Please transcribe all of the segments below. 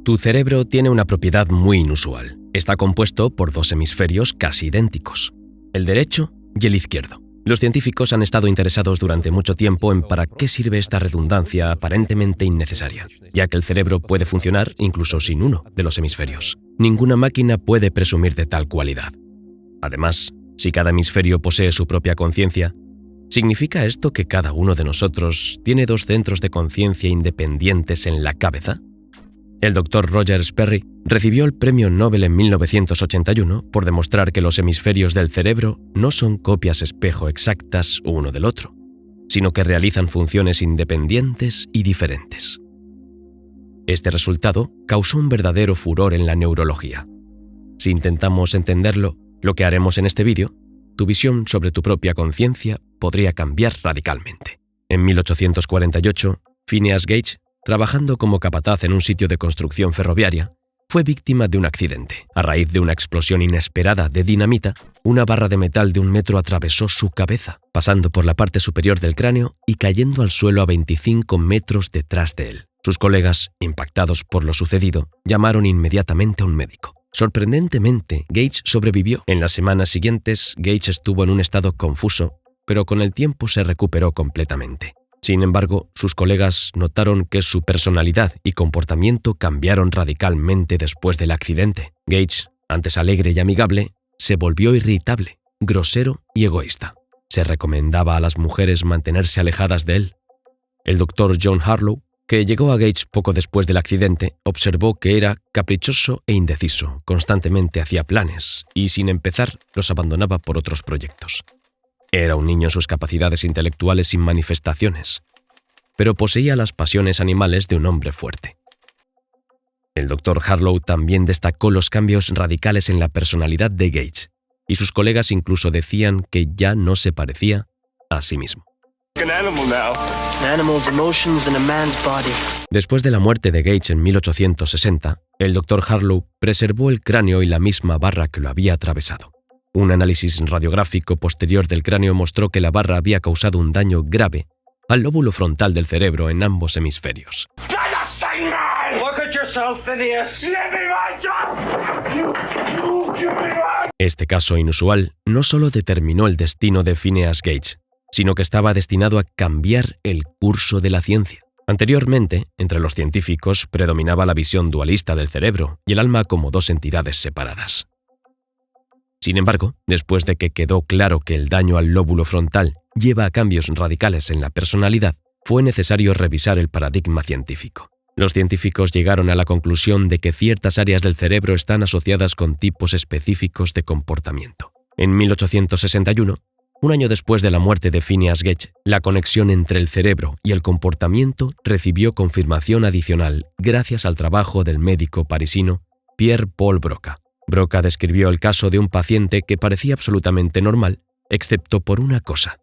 Tu cerebro tiene una propiedad muy inusual. Está compuesto por dos hemisferios casi idénticos, el derecho y el izquierdo. Los científicos han estado interesados durante mucho tiempo en para qué sirve esta redundancia aparentemente innecesaria, ya que el cerebro puede funcionar incluso sin uno de los hemisferios. Ninguna máquina puede presumir de tal cualidad. Además, si cada hemisferio posee su propia conciencia, ¿significa esto que cada uno de nosotros tiene dos centros de conciencia independientes en la cabeza? El Dr. Roger Sperry recibió el Premio Nobel en 1981 por demostrar que los hemisferios del cerebro no son copias espejo exactas uno del otro, sino que realizan funciones independientes y diferentes. Este resultado causó un verdadero furor en la neurología. Si intentamos entenderlo, lo que haremos en este vídeo, tu visión sobre tu propia conciencia podría cambiar radicalmente. En 1848, Phineas Gage, trabajando como capataz en un sitio de construcción ferroviaria, fue víctima de un accidente. A raíz de una explosión inesperada de dinamita, una barra de metal de 1 metro atravesó su cabeza, pasando por la parte superior del cráneo y cayendo al suelo a 25 metros detrás de él. Sus colegas, impactados por lo sucedido, llamaron inmediatamente a un médico. Sorprendentemente, Gage sobrevivió. En las semanas siguientes, Gage estuvo en un estado confuso, pero con el tiempo se recuperó completamente. Sin embargo, sus colegas notaron que su personalidad y comportamiento cambiaron radicalmente después del accidente. Gage, antes alegre y amigable, se volvió irritable, grosero y egoísta. Se recomendaba a las mujeres mantenerse alejadas de él. El Dr. John Harlow, que llegó a Gage poco después del accidente, observó que era caprichoso e indeciso, constantemente hacía planes y, sin empezar, los abandonaba por otros proyectos. Era un niño en sus capacidades intelectuales sin manifestaciones, pero poseía las pasiones animales de un hombre fuerte. El Dr. Harlow también destacó los cambios radicales en la personalidad de Gage, y sus colegas incluso decían que ya no se parecía a sí mismo. Después de la muerte de Gage en 1860, el Dr. Harlow preservó el cráneo y la misma barra que lo había atravesado. Un análisis radiográfico posterior del cráneo mostró que la barra había causado un daño grave al lóbulo frontal del cerebro en ambos hemisferios. Este caso inusual no solo determinó el destino de Phineas Gage, sino que estaba destinado a cambiar el curso de la ciencia. Anteriormente, entre los científicos predominaba la visión dualista del cerebro y el alma como dos entidades separadas. Sin embargo, después de que quedó claro que el daño al lóbulo frontal lleva a cambios radicales en la personalidad, fue necesario revisar el paradigma científico. Los científicos llegaron a la conclusión de que ciertas áreas del cerebro están asociadas con tipos específicos de comportamiento. En 1861, un año después de la muerte de Phineas Gage, la conexión entre el cerebro y el comportamiento recibió confirmación adicional gracias al trabajo del médico parisino Pierre-Paul Broca. Broca describió el caso de un paciente que parecía absolutamente normal, excepto por una cosa: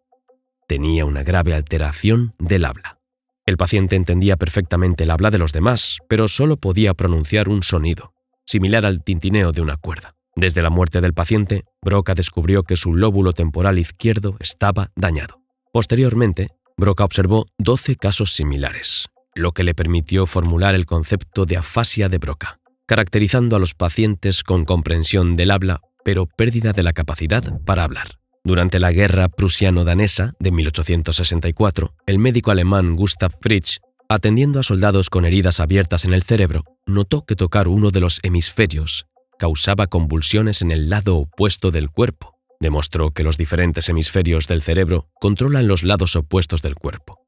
tenía una grave alteración del habla. El paciente entendía perfectamente el habla de los demás, pero solo podía pronunciar un sonido, similar al tintineo de una cuerda. Desde la muerte del paciente, Broca descubrió que su lóbulo temporal izquierdo estaba dañado. Posteriormente, Broca observó 12 casos similares, lo que le permitió formular el concepto de afasia de Broca, caracterizando a los pacientes con comprensión del habla, pero pérdida de la capacidad para hablar. Durante la Guerra Prusiano-Danesa de 1864, el médico alemán Gustav Fritsch, atendiendo a soldados con heridas abiertas en el cerebro, notó que tocar uno de los hemisferios causaba convulsiones en el lado opuesto del cuerpo. Demostró que los diferentes hemisferios del cerebro controlan los lados opuestos del cuerpo,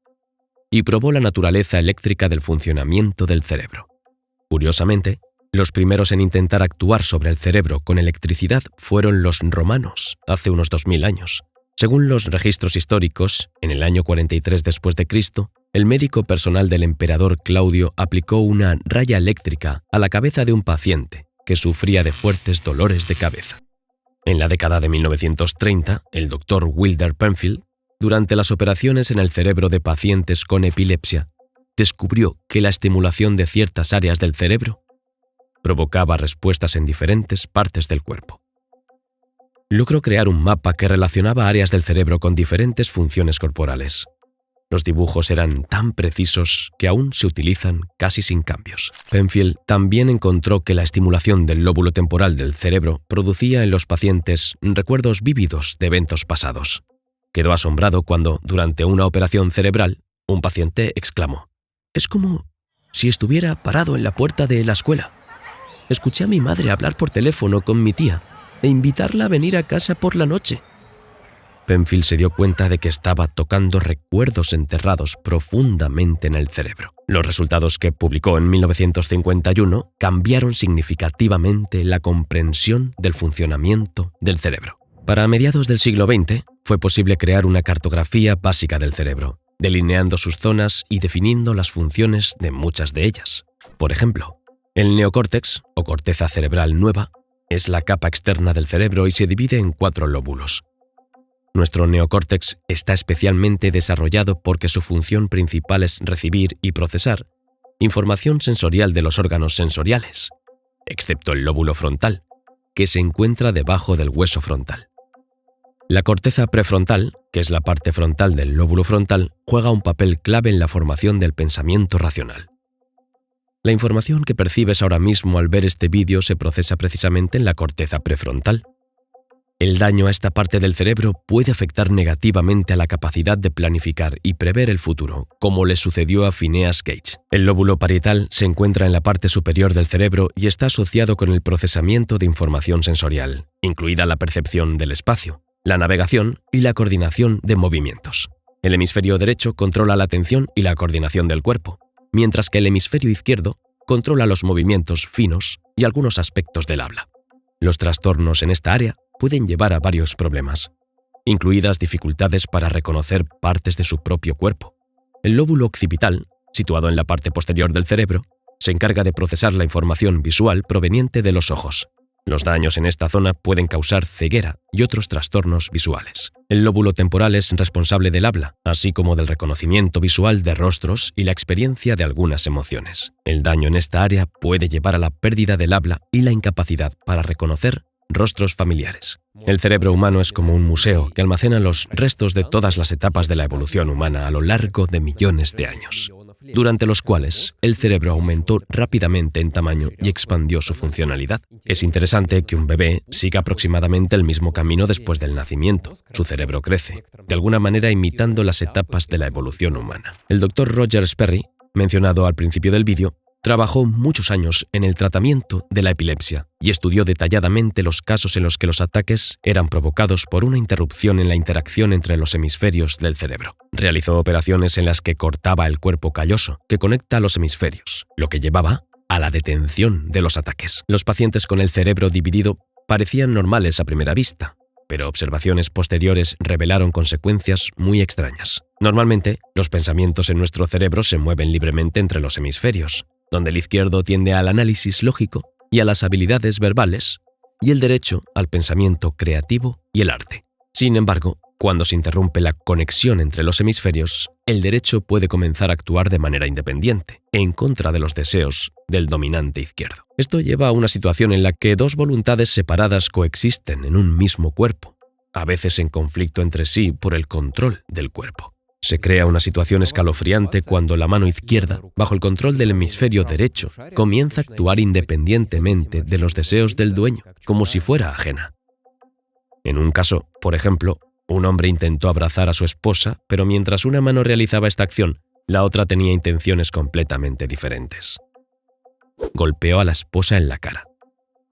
y probó la naturaleza eléctrica del funcionamiento del cerebro. Curiosamente, los primeros en intentar actuar sobre el cerebro con electricidad fueron los romanos, hace unos 2000 años. Según los registros históricos, en el año 43 después de Cristo, el médico personal del emperador Claudio aplicó una raya eléctrica a la cabeza de un paciente que sufría de fuertes dolores de cabeza. En la década de 1930, el Dr. Wilder Penfield, durante las operaciones en el cerebro de pacientes con epilepsia, descubrió que la estimulación de ciertas áreas del cerebro provocaba respuestas en diferentes partes del cuerpo. Logró crear un mapa que relacionaba áreas del cerebro con diferentes funciones corporales. Los dibujos eran tan precisos que aún se utilizan casi sin cambios. Penfield también encontró que la estimulación del lóbulo temporal del cerebro producía en los pacientes recuerdos vívidos de eventos pasados. Quedó asombrado cuando, durante una operación cerebral, un paciente exclamó: «Es como si estuviera parado en la puerta de la escuela. Escuché a mi madre hablar por teléfono con mi tía e invitarla a venir a casa por la noche». Penfield se dio cuenta de que estaba tocando recuerdos enterrados profundamente en el cerebro. Los resultados que publicó en 1951 cambiaron significativamente la comprensión del funcionamiento del cerebro. Para mediados del siglo XX, fue posible crear una cartografía básica del cerebro, delineando sus zonas y definiendo las funciones de muchas de ellas. Por ejemplo, el neocórtex, o corteza cerebral nueva, es la capa externa del cerebro y se divide en 4 lóbulos. Nuestro neocórtex está especialmente desarrollado porque su función principal es recibir y procesar información sensorial de los órganos sensoriales, excepto el lóbulo frontal, que se encuentra debajo del hueso frontal. La corteza prefrontal, que es la parte frontal del lóbulo frontal, juega un papel clave en la formación del pensamiento racional. La información que percibes ahora mismo al ver este vídeo se procesa precisamente en la corteza prefrontal. El daño a esta parte del cerebro puede afectar negativamente a la capacidad de planificar y prever el futuro, como le sucedió a Phineas Gage. El lóbulo parietal se encuentra en la parte superior del cerebro y está asociado con el procesamiento de información sensorial, incluida la percepción del espacio, la navegación y la coordinación de movimientos. El hemisferio derecho controla la atención y la coordinación del cuerpo, mientras que el hemisferio izquierdo controla los movimientos finos y algunos aspectos del habla. Los trastornos en esta área pueden llevar a varios problemas, incluidas dificultades para reconocer partes de su propio cuerpo. El lóbulo occipital, situado en la parte posterior del cerebro, se encarga de procesar la información visual proveniente de los ojos. Los daños en esta zona pueden causar ceguera y otros trastornos visuales. El lóbulo temporal es responsable del habla, así como del reconocimiento visual de rostros y la experiencia de algunas emociones. El daño en esta área puede llevar a la pérdida del habla y la incapacidad para reconocer rostros familiares. El cerebro humano es como un museo que almacena los restos de todas las etapas de la evolución humana a lo largo de millones de años, durante los cuales el cerebro aumentó rápidamente en tamaño y expandió su funcionalidad. Es interesante que un bebé siga aproximadamente el mismo camino después del nacimiento. Su cerebro crece, de alguna manera imitando las etapas de la evolución humana. El Dr. Roger Sperry, mencionado al principio del vídeo, trabajó muchos años en el tratamiento de la epilepsia y estudió detalladamente los casos en los que los ataques eran provocados por una interrupción en la interacción entre los hemisferios del cerebro. Realizó operaciones en las que cortaba el cuerpo calloso que conecta a los hemisferios, lo que llevaba a la detención de los ataques. Los pacientes con el cerebro dividido parecían normales a primera vista, pero observaciones posteriores revelaron consecuencias muy extrañas. Normalmente, los pensamientos en nuestro cerebro se mueven libremente entre los hemisferios, donde el izquierdo tiende al análisis lógico y a las habilidades verbales, y el derecho al pensamiento creativo y el arte. Sin embargo, cuando se interrumpe la conexión entre los hemisferios, el derecho puede comenzar a actuar de manera independiente, en contra de los deseos del dominante izquierdo. Esto lleva a una situación en la que dos voluntades separadas coexisten en un mismo cuerpo, a veces en conflicto entre sí por el control del cuerpo. Se crea una situación escalofriante cuando la mano izquierda, bajo el control del hemisferio derecho, comienza a actuar independientemente de los deseos del dueño, como si fuera ajena. En un caso, por ejemplo, un hombre intentó abrazar a su esposa, pero mientras una mano realizaba esta acción, la otra tenía intenciones completamente diferentes. Golpeó a la esposa en la cara.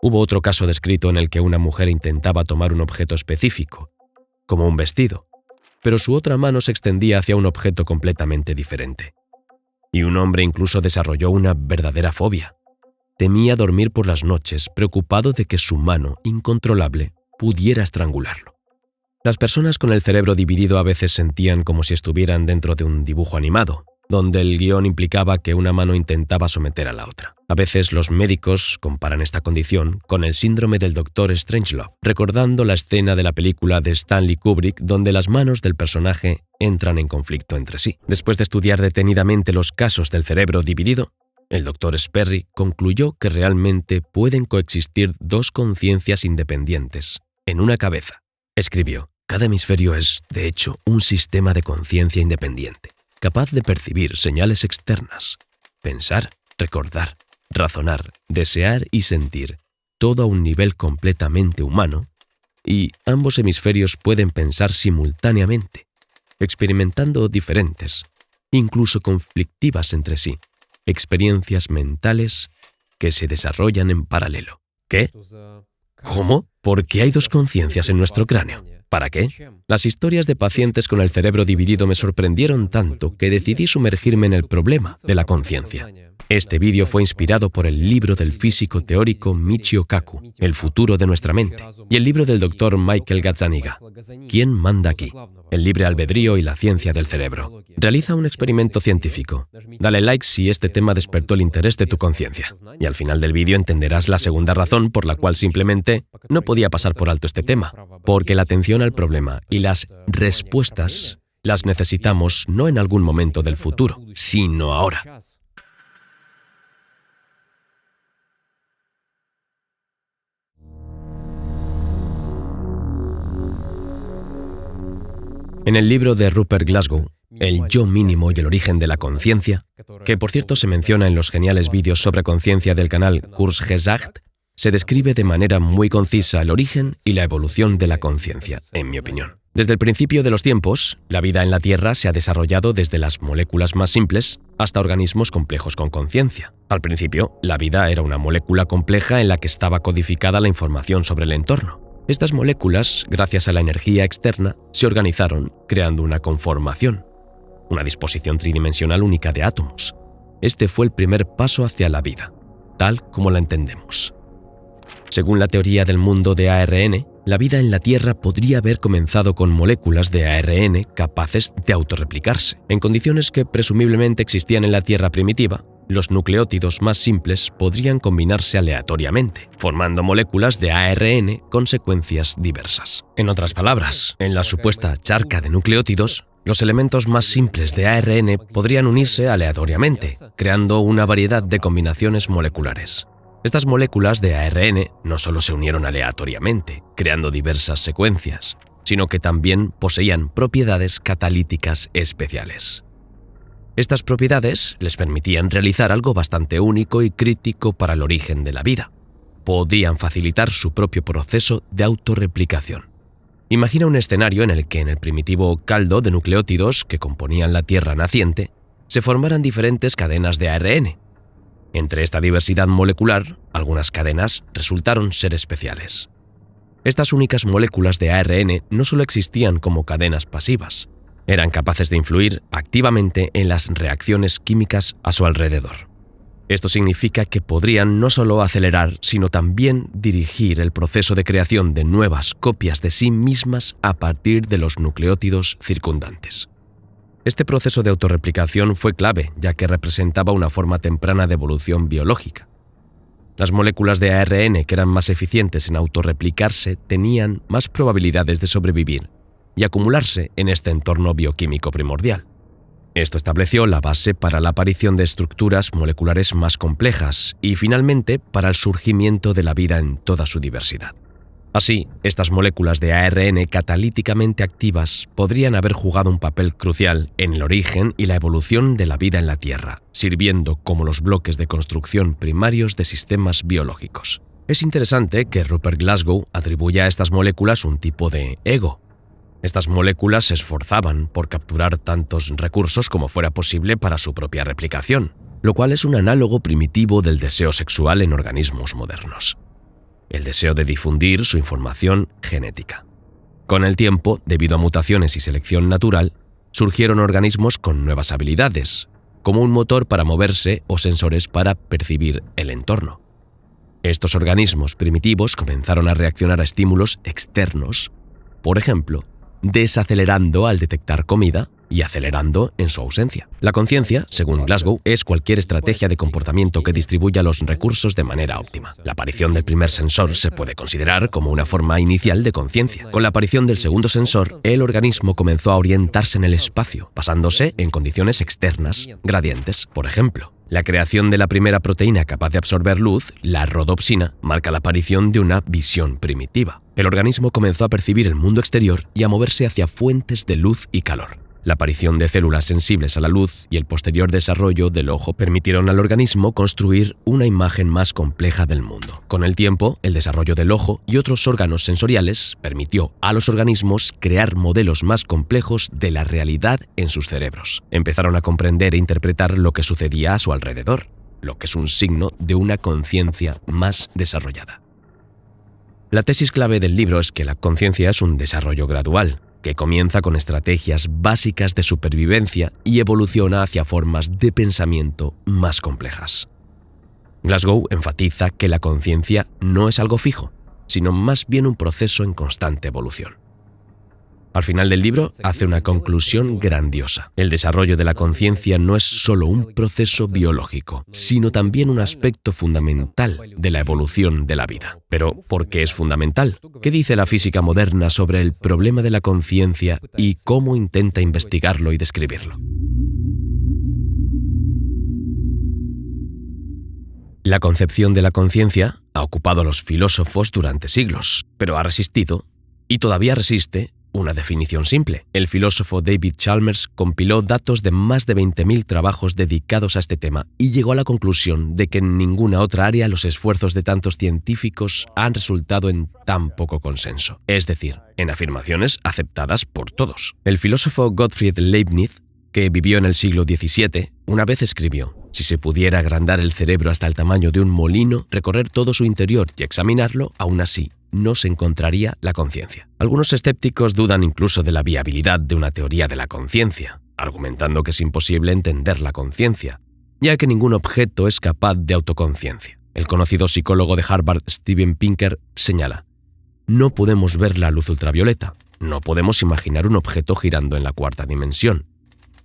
Hubo otro caso descrito en el que una mujer intentaba tomar un objeto específico, como un vestido, pero su otra mano se extendía hacia un objeto completamente diferente. Y un hombre incluso desarrolló una verdadera fobia. Temía dormir por las noches, preocupado de que su mano incontrolable pudiera estrangularlo. Las personas con el cerebro dividido a veces sentían como si estuvieran dentro de un dibujo animado, donde el guión implicaba que una mano intentaba someter a la otra. A veces los médicos comparan esta condición con el síndrome del Dr. Strangelove, recordando la escena de la película de Stanley Kubrick donde las manos del personaje entran en conflicto entre sí. Después de estudiar detenidamente los casos del cerebro dividido, el Dr. Sperry concluyó que realmente pueden coexistir dos conciencias independientes en una cabeza. Escribió: «Cada hemisferio es, de hecho, un sistema de conciencia independiente. capaz de percibir señales externas, pensar, recordar, razonar, desear y sentir, todo a un nivel completamente humano, y ambos hemisferios pueden pensar simultáneamente, experimentando diferentes, incluso conflictivas entre sí, experiencias mentales que se desarrollan en paralelo. ¿Qué? ¿Cómo? ¿Por qué hay dos conciencias en nuestro cráneo? ¿Para qué? Las historias de pacientes con el cerebro dividido me sorprendieron tanto que decidí sumergirme en el problema de la conciencia. Este vídeo fue inspirado por el libro del físico teórico Michio Kaku, El futuro de nuestra mente, y el libro del doctor Michael Gazzaniga, ¿Quién manda aquí? El libre albedrío y la ciencia del cerebro. Realiza un experimento científico. Dale like si este tema despertó el interés de tu conciencia. Y al final del vídeo entenderás la segunda razón por la cual simplemente no podía pasar por alto este tema. Porque la atención al problema y las respuestas las necesitamos no en algún momento del futuro, sino ahora. En el libro de Rupert Glasgow, El yo mínimo y el origen de la conciencia, que por cierto se menciona en los geniales vídeos sobre conciencia del canal Kurzgesagt, se describe de manera muy concisa el origen y la evolución de la conciencia, en mi opinión. Desde el principio de los tiempos, la vida en la Tierra se ha desarrollado desde las moléculas más simples hasta organismos complejos con conciencia. Al principio, la vida era una molécula compleja en la que estaba codificada la información sobre el entorno. Estas moléculas, gracias a la energía externa, se organizaron creando una conformación, una disposición tridimensional única de átomos. Este fue el primer paso hacia la vida, tal como la entendemos. Según la teoría del mundo de ARN, la vida en la Tierra podría haber comenzado con moléculas de ARN capaces de autorreplicarse. En condiciones que presumiblemente existían en la Tierra primitiva, los nucleótidos más simples podrían combinarse aleatoriamente, formando moléculas de ARN con secuencias diversas. En otras palabras, en la supuesta charca de nucleótidos, los elementos más simples de ARN podrían unirse aleatoriamente, creando una variedad de combinaciones moleculares. Estas moléculas de ARN no solo se unieron aleatoriamente, creando diversas secuencias, sino que también poseían propiedades catalíticas especiales. Estas propiedades les permitían realizar algo bastante único y crítico para el origen de la vida. Podían facilitar su propio proceso de autorreplicación. Imagina un escenario en el que en el primitivo caldo de nucleótidos que componían la Tierra naciente se formaran diferentes cadenas de ARN. Entre esta diversidad molecular, algunas cadenas resultaron ser especiales. Estas únicas moléculas de ARN no solo existían como cadenas pasivas, eran capaces de influir activamente en las reacciones químicas a su alrededor. Esto significa que podrían no solo acelerar, sino también dirigir el proceso de creación de nuevas copias de sí mismas a partir de los nucleótidos circundantes. Este proceso de autorreplicación fue clave, ya que representaba una forma temprana de evolución biológica. Las moléculas de ARN que eran más eficientes en autorreplicarse tenían más probabilidades de sobrevivir y acumularse en este entorno bioquímico primordial. Esto estableció la base para la aparición de estructuras moleculares más complejas y, finalmente, para el surgimiento de la vida en toda su diversidad. Así, estas moléculas de ARN catalíticamente activas podrían haber jugado un papel crucial en el origen y la evolución de la vida en la Tierra, sirviendo como los bloques de construcción primarios de sistemas biológicos. Es interesante que Rupert Glasgow atribuya a estas moléculas un tipo de ego. Estas moléculas se esforzaban por capturar tantos recursos como fuera posible para su propia replicación, lo cual es un análogo primitivo del deseo sexual en organismos modernos. El deseo de difundir su información genética. Con el tiempo, debido a mutaciones y selección natural, surgieron organismos con nuevas habilidades, como un motor para moverse o sensores para percibir el entorno. Estos organismos primitivos comenzaron a reaccionar a estímulos externos, por ejemplo, desacelerando al detectar comida y acelerando en su ausencia. La conciencia, según Glasgow, es cualquier estrategia de comportamiento que distribuya los recursos de manera óptima. La aparición del primer sensor se puede considerar como una forma inicial de conciencia. Con la aparición del segundo sensor, el organismo comenzó a orientarse en el espacio, basándose en condiciones externas, gradientes. Por ejemplo, la creación de la primera proteína capaz de absorber luz, la rodopsina, marca la aparición de una visión primitiva. El organismo comenzó a percibir el mundo exterior y a moverse hacia fuentes de luz y calor. La aparición de células sensibles a la luz y el posterior desarrollo del ojo permitieron al organismo construir una imagen más compleja del mundo. Con el tiempo, el desarrollo del ojo y otros órganos sensoriales permitió a los organismos crear modelos más complejos de la realidad en sus cerebros. Empezaron a comprender e interpretar lo que sucedía a su alrededor, lo que es un signo de una conciencia más desarrollada. La tesis clave del libro es que la conciencia es un desarrollo gradual, que comienza con estrategias básicas de supervivencia y evoluciona hacia formas de pensamiento más complejas. Glasgow enfatiza que la conciencia no es algo fijo, sino más bien un proceso en constante evolución. Al final del libro hace una conclusión grandiosa. El desarrollo de la conciencia no es solo un proceso biológico, sino también un aspecto fundamental de la evolución de la vida. Pero, ¿por qué es fundamental? ¿Qué dice la física moderna sobre el problema de la conciencia y cómo intenta investigarlo y describirlo? La concepción de la conciencia ha ocupado a los filósofos durante siglos, pero ha resistido, y todavía resiste, una definición simple. El filósofo David Chalmers compiló datos de más de 20.000 trabajos dedicados a este tema y llegó a la conclusión de que en ninguna otra área los esfuerzos de tantos científicos han resultado en tan poco consenso, es decir, en afirmaciones aceptadas por todos. El filósofo Gottfried Leibniz, que vivió en el siglo XVII, una vez escribió: si se pudiera agrandar el cerebro hasta el tamaño de un molino, recorrer todo su interior y examinarlo, aún así, no se encontraría la conciencia. Algunos escépticos dudan incluso de la viabilidad de una teoría de la conciencia, argumentando que es imposible entender la conciencia, ya que ningún objeto es capaz de autoconciencia. El conocido psicólogo de Harvard, Steven Pinker, señala: no podemos ver la luz ultravioleta, no podemos imaginar un objeto girando en la cuarta dimensión.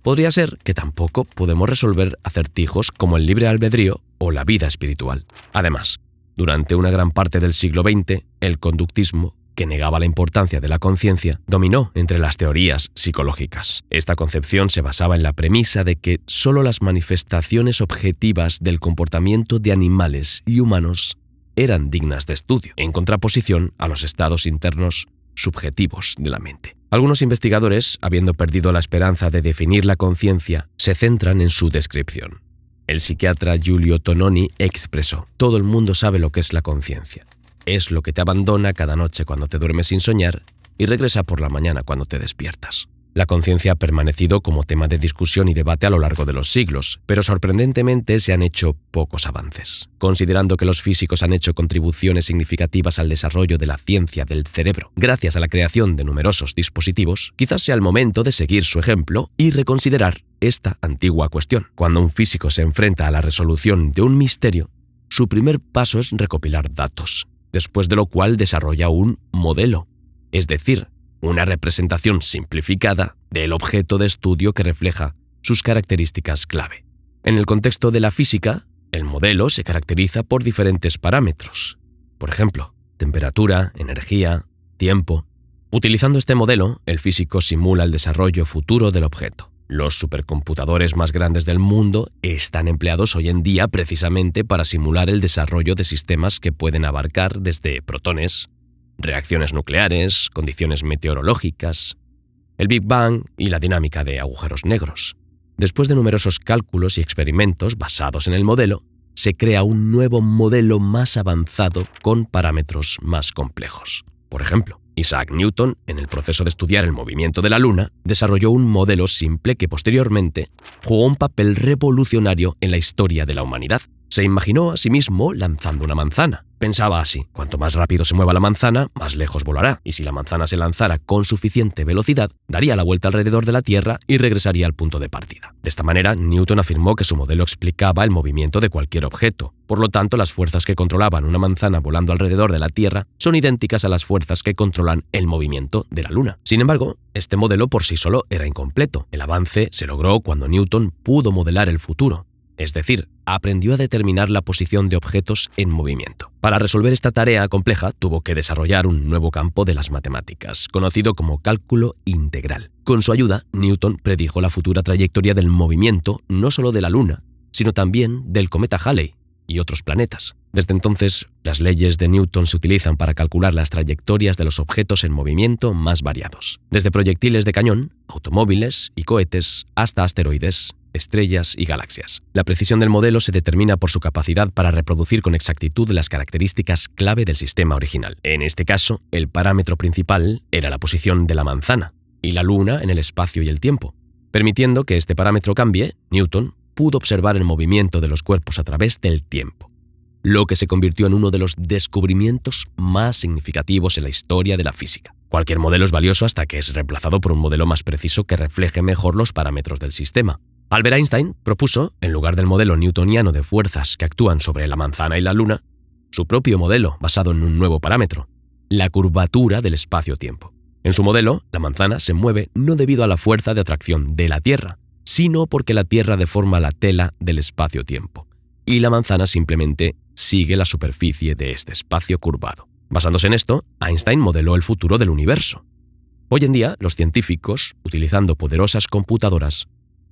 Podría ser que tampoco podemos resolver acertijos como el libre albedrío o la vida espiritual. Además, durante una gran parte del siglo XX, el conductismo, que negaba la importancia de la conciencia, dominó entre las teorías psicológicas. Esta concepción se basaba en la premisa de que solo las manifestaciones objetivas del comportamiento de animales y humanos eran dignas de estudio, en contraposición a los estados internos subjetivos de la mente. Algunos investigadores, habiendo perdido la esperanza de definir la conciencia, se centran en su descripción. El psiquiatra Giulio Tononi expresó: todo el mundo sabe lo que es la conciencia. Es lo que te abandona cada noche cuando te duermes sin soñar y regresa por la mañana cuando te despiertas. La conciencia ha permanecido como tema de discusión y debate a lo largo de los siglos, pero sorprendentemente se han hecho pocos avances. Considerando que los físicos han hecho contribuciones significativas al desarrollo de la ciencia del cerebro gracias a la creación de numerosos dispositivos, quizás sea el momento de seguir su ejemplo y reconsiderar esta antigua cuestión. Cuando un físico se enfrenta a la resolución de un misterio, su primer paso es recopilar datos, después de lo cual desarrolla un modelo, es decir, una representación simplificada del objeto de estudio que refleja sus características clave. En el contexto de la física, el modelo se caracteriza por diferentes parámetros. Por ejemplo, temperatura, energía, tiempo. Utilizando este modelo, el físico simula el desarrollo futuro del objeto. Los supercomputadores más grandes del mundo están empleados hoy en día precisamente para simular el desarrollo de sistemas que pueden abarcar desde protones, reacciones nucleares, condiciones meteorológicas, el Big Bang y la dinámica de agujeros negros. Después de numerosos cálculos y experimentos basados en el modelo, se crea un nuevo modelo más avanzado con parámetros más complejos. Por ejemplo, Isaac Newton, en el proceso de estudiar el movimiento de la Luna, desarrolló un modelo simple que posteriormente jugó un papel revolucionario en la historia de la humanidad. Se imaginó a sí mismo lanzando una manzana. Pensaba así: cuanto más rápido se mueva la manzana, más lejos volará, y si la manzana se lanzara con suficiente velocidad, daría la vuelta alrededor de la Tierra y regresaría al punto de partida. De esta manera, Newton afirmó que su modelo explicaba el movimiento de cualquier objeto. Por lo tanto, las fuerzas que controlaban una manzana volando alrededor de la Tierra son idénticas a las fuerzas que controlan el movimiento de la Luna. Sin embargo, este modelo por sí solo era incompleto. El avance se logró cuando Newton pudo modelar el futuro. Es decir, aprendió a determinar la posición de objetos en movimiento. Para resolver esta tarea compleja, tuvo que desarrollar un nuevo campo de las matemáticas, conocido como cálculo integral. Con su ayuda, Newton predijo la futura trayectoria del movimiento no solo de la Luna, sino también del cometa Halley, y otros planetas. Desde entonces, las leyes de Newton se utilizan para calcular las trayectorias de los objetos en movimiento más variados, desde proyectiles de cañón, automóviles y cohetes, hasta asteroides, estrellas y galaxias. La precisión del modelo se determina por su capacidad para reproducir con exactitud las características clave del sistema original. En este caso, el parámetro principal era la posición de la manzana y la luna en el espacio y el tiempo. Permitiendo que este parámetro cambie, Newton pudo observar el movimiento de los cuerpos a través del tiempo, lo que se convirtió en uno de los descubrimientos más significativos en la historia de la física. Cualquier modelo es valioso hasta que es reemplazado por un modelo más preciso que refleje mejor los parámetros del sistema. Albert Einstein propuso, en lugar del modelo newtoniano de fuerzas que actúan sobre la manzana y la luna, su propio modelo basado en un nuevo parámetro, la curvatura del espacio-tiempo. En su modelo, la manzana se mueve no debido a la fuerza de atracción de la Tierra, sino porque la Tierra deforma la tela del espacio-tiempo, y la manzana simplemente sigue la superficie de este espacio curvado. Basándose en esto, Einstein modeló el futuro del universo. Hoy en día, los científicos, utilizando poderosas computadoras,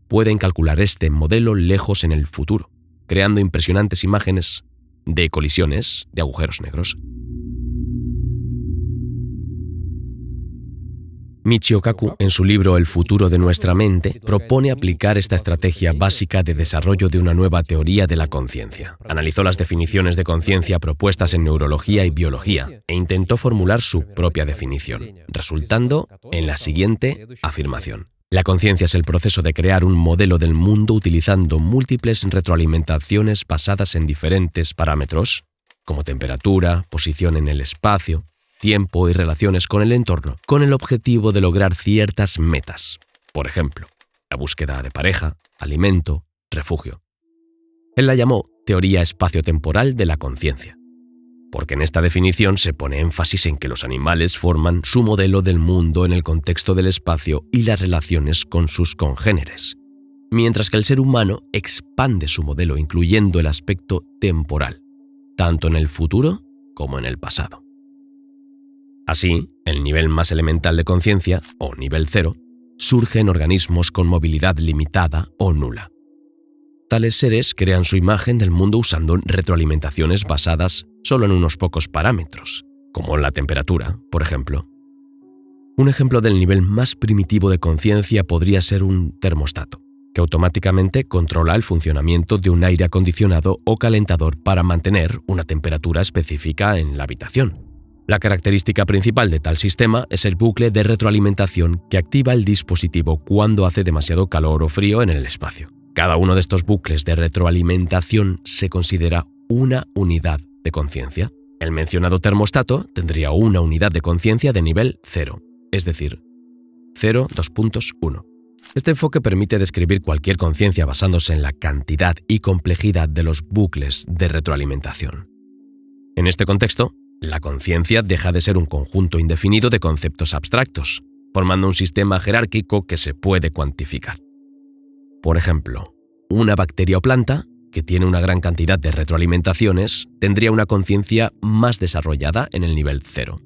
pueden calcular este modelo lejos en el futuro, creando impresionantes imágenes de colisiones de agujeros negros. Michio Kaku, en su libro El futuro de nuestra mente, propone aplicar esta estrategia básica de desarrollo de una nueva teoría de la conciencia. Analizó las definiciones de conciencia propuestas en neurología y biología e intentó formular su propia definición, resultando en la siguiente afirmación. La conciencia es el proceso de crear un modelo del mundo utilizando múltiples retroalimentaciones basadas en diferentes parámetros, como temperatura, posición en el espacio, tiempo y relaciones con el entorno, con el objetivo de lograr ciertas metas. Por ejemplo, la búsqueda de pareja, alimento, refugio. Él la llamó teoría espaciotemporal de la conciencia, porque en esta definición se pone énfasis en que los animales forman su modelo del mundo en el contexto del espacio y las relaciones con sus congéneres, mientras que el ser humano expande su modelo incluyendo el aspecto temporal, tanto en el futuro como en el pasado. Así, el nivel más elemental de conciencia, o nivel 0, surge en organismos con movilidad limitada o nula. Tales seres crean su imagen del mundo usando retroalimentaciones basadas solo en unos pocos parámetros, como la temperatura, por ejemplo. Un ejemplo del nivel más primitivo de conciencia podría ser un termostato, que automáticamente controla el funcionamiento de un aire acondicionado o calentador para mantener una temperatura específica en la habitación. La característica principal de tal sistema es el bucle de retroalimentación que activa el dispositivo cuando hace demasiado calor o frío en el espacio. Cada uno de estos bucles de retroalimentación se considera una unidad de conciencia. El mencionado termostato tendría una unidad de conciencia de nivel 0, es decir, 0,2.1. Este enfoque permite describir cualquier conciencia basándose en la cantidad y complejidad de los bucles de retroalimentación. En este contexto, la conciencia deja de ser un conjunto indefinido de conceptos abstractos, formando un sistema jerárquico que se puede cuantificar. Por ejemplo, una bacteria o planta, que tiene una gran cantidad de retroalimentaciones, tendría una conciencia más desarrollada en el nivel 0.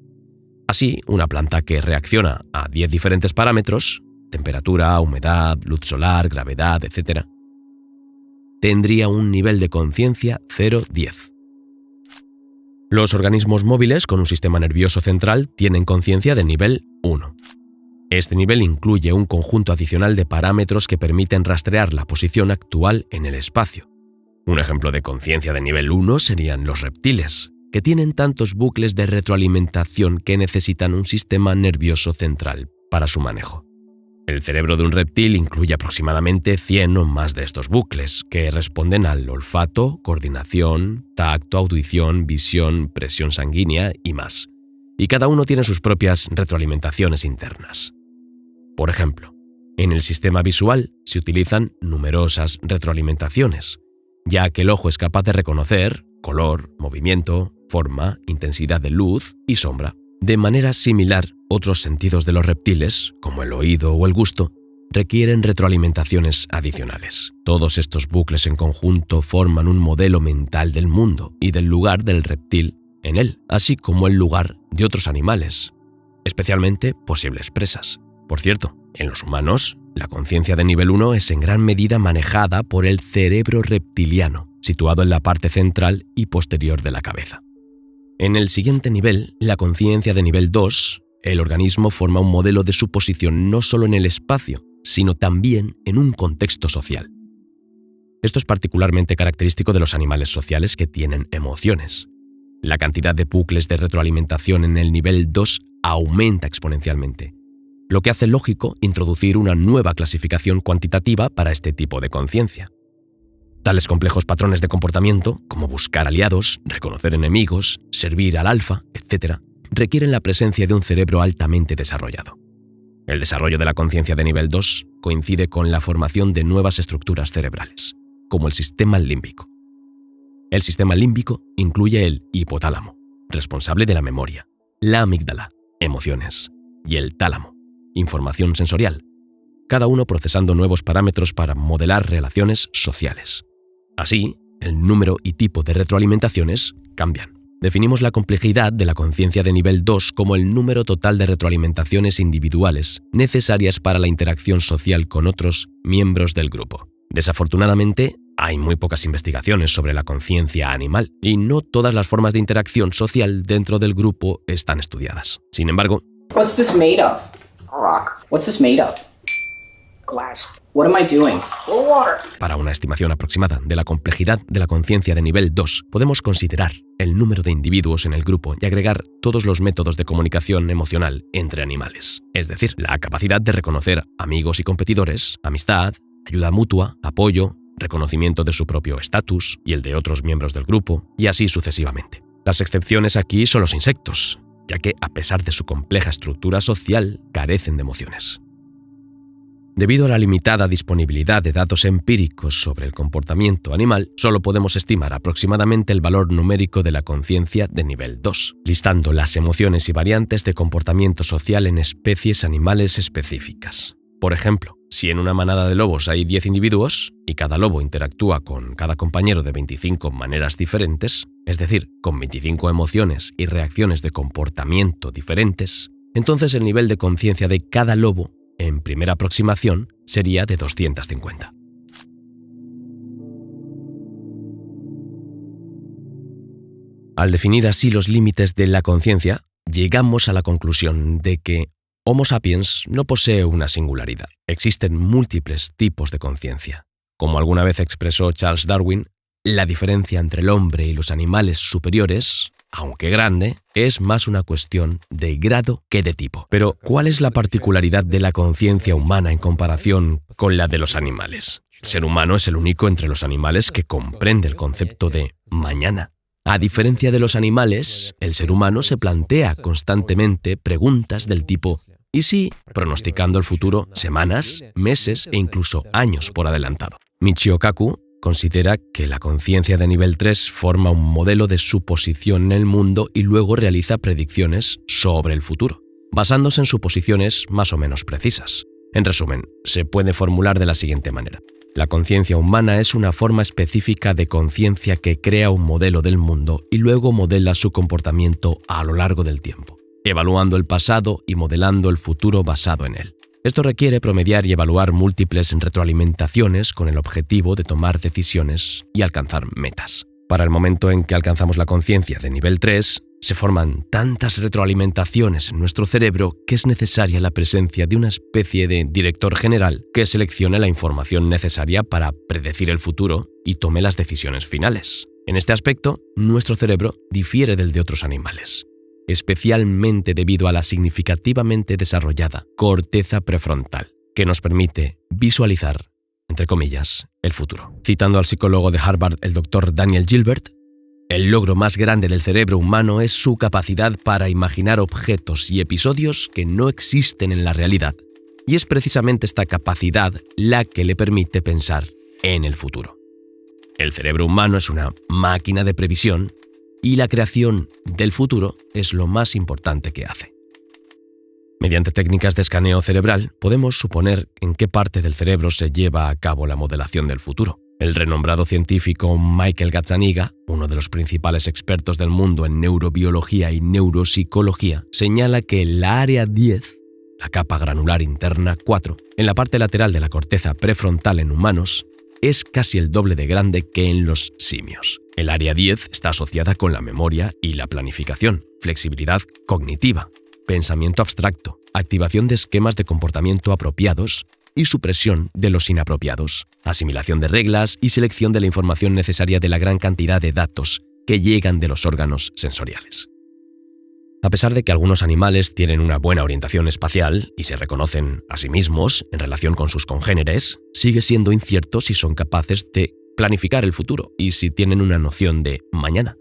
Así, una planta que reacciona a 10 diferentes parámetros, temperatura, humedad, luz solar, gravedad, etc., tendría un nivel de conciencia 0,10. Los organismos móviles con un sistema nervioso central tienen conciencia de nivel 1. Este nivel incluye un conjunto adicional de parámetros que permiten rastrear la posición actual en el espacio. Un ejemplo de conciencia de nivel 1 serían los reptiles, que tienen tantos bucles de retroalimentación que necesitan un sistema nervioso central para su manejo. El cerebro de un reptil incluye aproximadamente 100 o más de estos bucles, que responden al olfato, coordinación, tacto, audición, visión, presión sanguínea y más. Y cada uno tiene sus propias retroalimentaciones internas. Por ejemplo, en el sistema visual se utilizan numerosas retroalimentaciones, ya que el ojo es capaz de reconocer color, movimiento, forma, intensidad de luz y sombra. De manera similar, otros sentidos de los reptiles, como el oído o el gusto, requieren retroalimentaciones adicionales. Todos estos bucles en conjunto forman un modelo mental del mundo y del lugar del reptil en él, así como el lugar de otros animales, especialmente posibles presas. Por cierto, en los humanos, la conciencia de nivel 1 es en gran medida manejada por el cerebro reptiliano, situado en la parte central y posterior de la cabeza. En el siguiente nivel, la conciencia de nivel 2, el organismo forma un modelo de su posición no solo en el espacio, sino también en un contexto social. Esto es particularmente característico de los animales sociales que tienen emociones. La cantidad de bucles de retroalimentación en el nivel 2 aumenta exponencialmente, lo que hace lógico introducir una nueva clasificación cuantitativa para este tipo de conciencia. Tales complejos patrones de comportamiento, como buscar aliados, reconocer enemigos, servir al alfa, etc., requieren la presencia de un cerebro altamente desarrollado. El desarrollo de la conciencia de nivel 2 coincide con la formación de nuevas estructuras cerebrales, como el sistema límbico. El sistema límbico incluye el hipotálamo, responsable de la memoria, la amígdala, emociones, y el tálamo, información sensorial, cada uno procesando nuevos parámetros para modelar relaciones sociales. Así, el número y tipo de retroalimentaciones cambian. Definimos la complejidad de la conciencia de nivel 2 como el número total de retroalimentaciones individuales necesarias para la interacción social con otros miembros del grupo. Desafortunadamente, hay muy pocas investigaciones sobre la conciencia animal y no todas las formas de interacción social dentro del grupo están estudiadas. Sin embargo, What's this made of? Rock. What's this made of? Glass. What am I doing? Water. Para una estimación aproximada de la complejidad de la conciencia de nivel 2, podemos considerar el número de individuos en el grupo y agregar todos los métodos de comunicación emocional entre animales, es decir, la capacidad de reconocer amigos y competidores, amistad, ayuda mutua, apoyo, reconocimiento de su propio estatus y el de otros miembros del grupo, y así sucesivamente. Las excepciones aquí son los insectos, ya que, a pesar de su compleja estructura social, carecen de emociones. Debido a la limitada disponibilidad de datos empíricos sobre el comportamiento animal, solo podemos estimar aproximadamente el valor numérico de la conciencia de nivel 2, listando las emociones y variantes de comportamiento social en especies animales específicas. Por ejemplo, si en una manada de lobos hay 10 individuos y cada lobo interactúa con cada compañero de 25 maneras diferentes, es decir, con 25 emociones y reacciones de comportamiento diferentes, entonces el nivel de conciencia de cada lobo, en primera aproximación, sería de 250. Al definir así los límites de la conciencia, llegamos a la conclusión de que Homo sapiens no posee una singularidad. Existen múltiples tipos de conciencia. Como alguna vez expresó Charles Darwin, la diferencia entre el hombre y los animales superiores, aunque grande, es más una cuestión de grado que de tipo. Pero, ¿cuál es la particularidad de la conciencia humana en comparación con la de los animales? El ser humano es el único entre los animales que comprende el concepto de mañana. A diferencia de los animales, el ser humano se plantea constantemente preguntas del tipo ¿y si?, pronosticando el futuro semanas, meses e incluso años por adelantado. Michio Kaku considera que la conciencia de nivel 3 forma un modelo de su posición en el mundo y luego realiza predicciones sobre el futuro, basándose en suposiciones más o menos precisas. En resumen, se puede formular de la siguiente manera. La conciencia humana es una forma específica de conciencia que crea un modelo del mundo y luego modela su comportamiento a lo largo del tiempo, evaluando el pasado y modelando el futuro basado en él. Esto requiere promediar y evaluar múltiples retroalimentaciones con el objetivo de tomar decisiones y alcanzar metas. Para el momento en que alcanzamos la conciencia de nivel 3, se forman tantas retroalimentaciones en nuestro cerebro que es necesaria la presencia de una especie de director general que seleccione la información necesaria para predecir el futuro y tome las decisiones finales. En este aspecto, nuestro cerebro difiere del de otros animales, especialmente debido a la significativamente desarrollada corteza prefrontal, que nos permite visualizar, entre comillas, el futuro. Citando al psicólogo de Harvard, el Dr. Daniel Gilbert, el logro más grande del cerebro humano es su capacidad para imaginar objetos y episodios que no existen en la realidad, y es precisamente esta capacidad la que le permite pensar en el futuro. El cerebro humano es una máquina de previsión y la creación del futuro es lo más importante que hace. Mediante técnicas de escaneo cerebral, podemos suponer en qué parte del cerebro se lleva a cabo la modelación del futuro. El renombrado científico Michael Gazzaniga, uno de los principales expertos del mundo en neurobiología y neuropsicología, señala que la área 10, la capa granular interna 4, en la parte lateral de la corteza prefrontal en humanos, es casi el doble de grande que en los simios. El área 10 está asociada con la memoria y la planificación, flexibilidad cognitiva, pensamiento abstracto, activación de esquemas de comportamiento apropiados y supresión de los inapropiados, asimilación de reglas y selección de la información necesaria de la gran cantidad de datos que llegan de los órganos sensoriales. A pesar de que algunos animales tienen una buena orientación espacial y se reconocen a sí mismos en relación con sus congéneres, sigue siendo incierto si son capaces de planificar el futuro y si tienen una noción de mañana.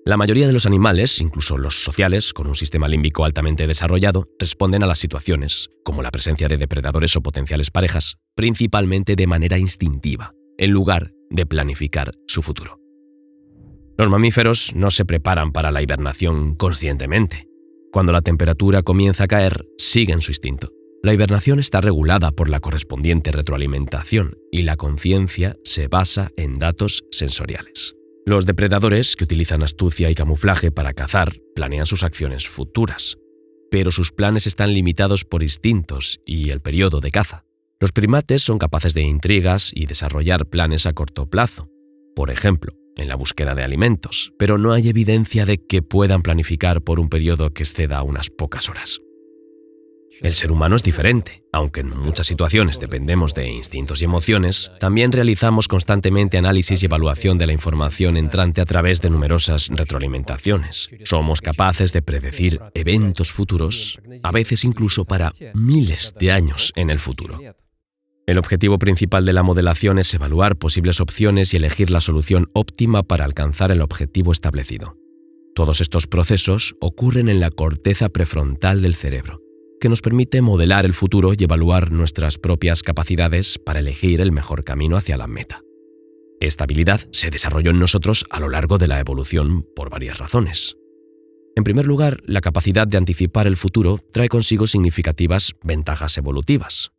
La mayoría de los animales, incluso los sociales, con un sistema límbico altamente desarrollado, responden a las situaciones, como la presencia de depredadores o potenciales parejas, principalmente de manera instintiva, en lugar de planificar su futuro. Los mamíferos no se preparan para la hibernación conscientemente. Cuando la temperatura comienza a caer, siguen su instinto. La hibernación está regulada por la correspondiente retroalimentación y la conciencia se basa en datos sensoriales. Los depredadores, que utilizan astucia y camuflaje para cazar, planean sus acciones futuras, pero sus planes están limitados por instintos y el periodo de caza. Los primates son capaces de intrigas y desarrollar planes a corto plazo, por ejemplo, en la búsqueda de alimentos, pero no hay evidencia de que puedan planificar por un periodo que exceda unas pocas horas. El ser humano es diferente. Aunque en muchas situaciones dependemos de instintos y emociones, también realizamos constantemente análisis y evaluación de la información entrante a través de numerosas retroalimentaciones. Somos capaces de predecir eventos futuros, a veces incluso para miles de años en el futuro. El objetivo principal de la modelación es evaluar posibles opciones y elegir la solución óptima para alcanzar el objetivo establecido. Todos estos procesos ocurren en la corteza prefrontal del cerebro, que nos permite modelar el futuro y evaluar nuestras propias capacidades para elegir el mejor camino hacia la meta. Esta habilidad se desarrolló en nosotros a lo largo de la evolución por varias razones. En primer lugar, la capacidad de anticipar el futuro trae consigo significativas ventajas evolutivas,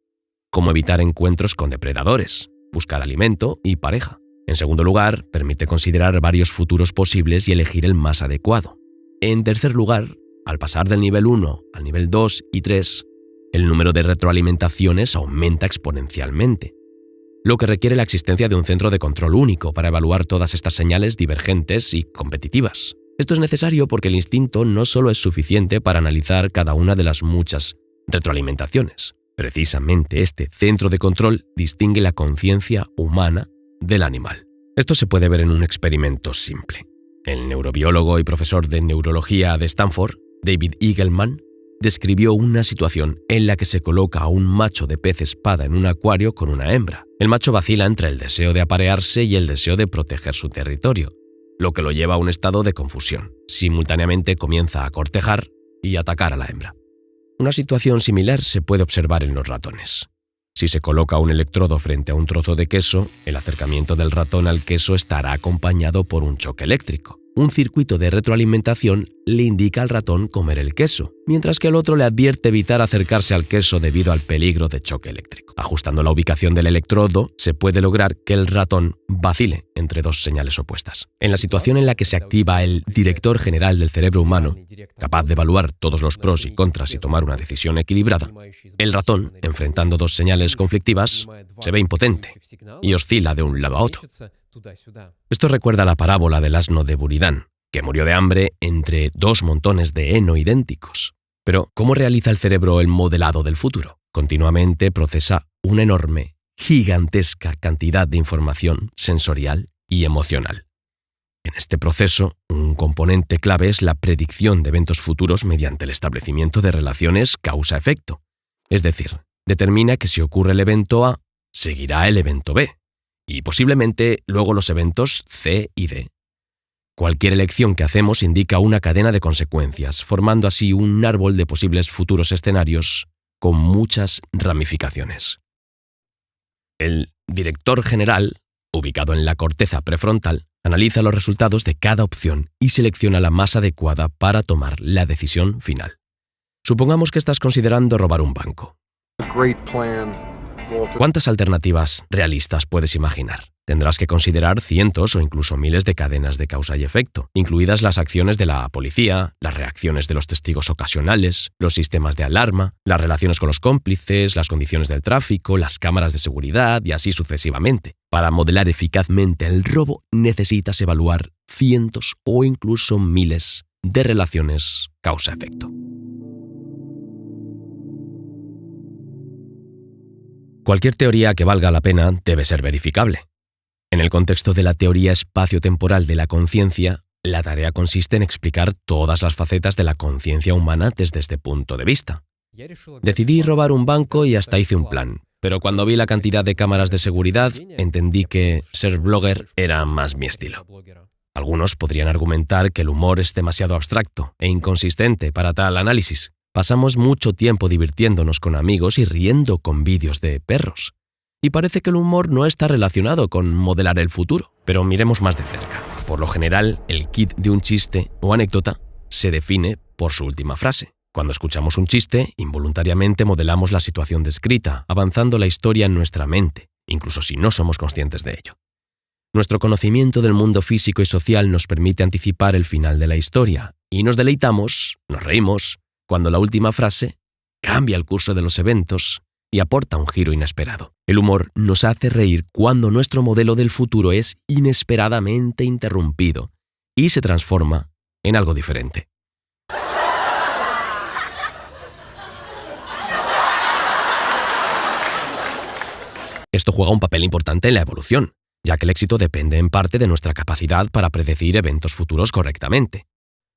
como evitar encuentros con depredadores, buscar alimento y pareja. En segundo lugar, permite considerar varios futuros posibles y elegir el más adecuado. En tercer lugar, al pasar del nivel 1 al nivel 2 y 3, el número de retroalimentaciones aumenta exponencialmente, lo que requiere la existencia de un centro de control único para evaluar todas estas señales divergentes y competitivas. Esto es necesario porque el instinto no solo es suficiente para analizar cada una de las muchas retroalimentaciones. Precisamente este centro de control distingue la conciencia humana del animal. Esto se puede ver en un experimento simple. El neurobiólogo y profesor de neurología de Stanford, David Eagleman, describió una situación en la que se coloca a un macho de pez espada en un acuario con una hembra. El macho vacila entre el deseo de aparearse y el deseo de proteger su territorio, lo que lo lleva a un estado de confusión. Simultáneamente comienza a cortejar y atacar a la hembra. Una situación similar se puede observar en los ratones. Si se coloca un electrodo frente a un trozo de queso, el acercamiento del ratón al queso estará acompañado por un choque eléctrico. Un circuito de retroalimentación le indica al ratón comer el queso, mientras que el otro le advierte evitar acercarse al queso debido al peligro de choque eléctrico. Ajustando la ubicación del electrodo, se puede lograr que el ratón vacile entre dos señales opuestas. En la situación en la que se activa el director general del cerebro humano, capaz de evaluar todos los pros y contras y tomar una decisión equilibrada, el ratón, enfrentando dos señales conflictivas, se ve impotente y oscila de un lado a otro. Esto recuerda la parábola del asno de Buridán, que murió de hambre entre dos montones de heno idénticos. Pero, ¿cómo realiza el cerebro el modelado del futuro? Continuamente procesa una enorme, gigantesca cantidad de información sensorial y emocional. En este proceso, un componente clave es la predicción de eventos futuros mediante el establecimiento de relaciones causa-efecto. Es decir, determina que si ocurre el evento A, seguirá el evento B, y posiblemente luego los eventos C y D. Cualquier elección que hacemos indica una cadena de consecuencias, formando así un árbol de posibles futuros escenarios con muchas ramificaciones. El director general, ubicado en la corteza prefrontal, analiza los resultados de cada opción y selecciona la más adecuada para tomar la decisión final. Supongamos que estás considerando robar un banco. ¿Cuántas alternativas realistas puedes imaginar? tendrás que considerar cientos o incluso miles de cadenas de causa y efecto, incluidas las acciones de la policía, las reacciones de los testigos ocasionales, los sistemas de alarma, las relaciones con los cómplices, las condiciones del tráfico, las cámaras de seguridad y así sucesivamente. Para modelar eficazmente el robo necesitas evaluar cientos o incluso miles de relaciones causa-efecto. Cualquier teoría que valga la pena debe ser verificable. En el contexto de la teoría espacio-temporal de la conciencia, la tarea consiste en explicar todas las facetas de la conciencia humana desde este punto de vista. Decidí robar un banco y hasta hice un plan, pero cuando vi la cantidad de cámaras de seguridad, entendí que ser blogger era más mi estilo. Algunos podrían argumentar que el humor es demasiado abstracto e inconsistente para tal análisis. Pasamos mucho tiempo divirtiéndonos con amigos y riendo con vídeos de perros. Y parece que el humor no está relacionado con modelar el futuro, pero miremos más de cerca. Por lo general, el kit de un chiste o anécdota se define por su última frase. Cuando escuchamos un chiste, involuntariamente modelamos la situación descrita, avanzando la historia en nuestra mente, incluso si no somos conscientes de ello. Nuestro conocimiento del mundo físico y social nos permite anticipar el final de la historia, y nos deleitamos, nos reímos, cuando la última frase cambia el curso de los eventos y aporta un giro inesperado. El humor nos hace reír cuando nuestro modelo del futuro es inesperadamente interrumpido y se transforma en algo diferente. Esto juega un papel importante en la evolución, ya que el éxito depende en parte de nuestra capacidad para predecir eventos futuros correctamente.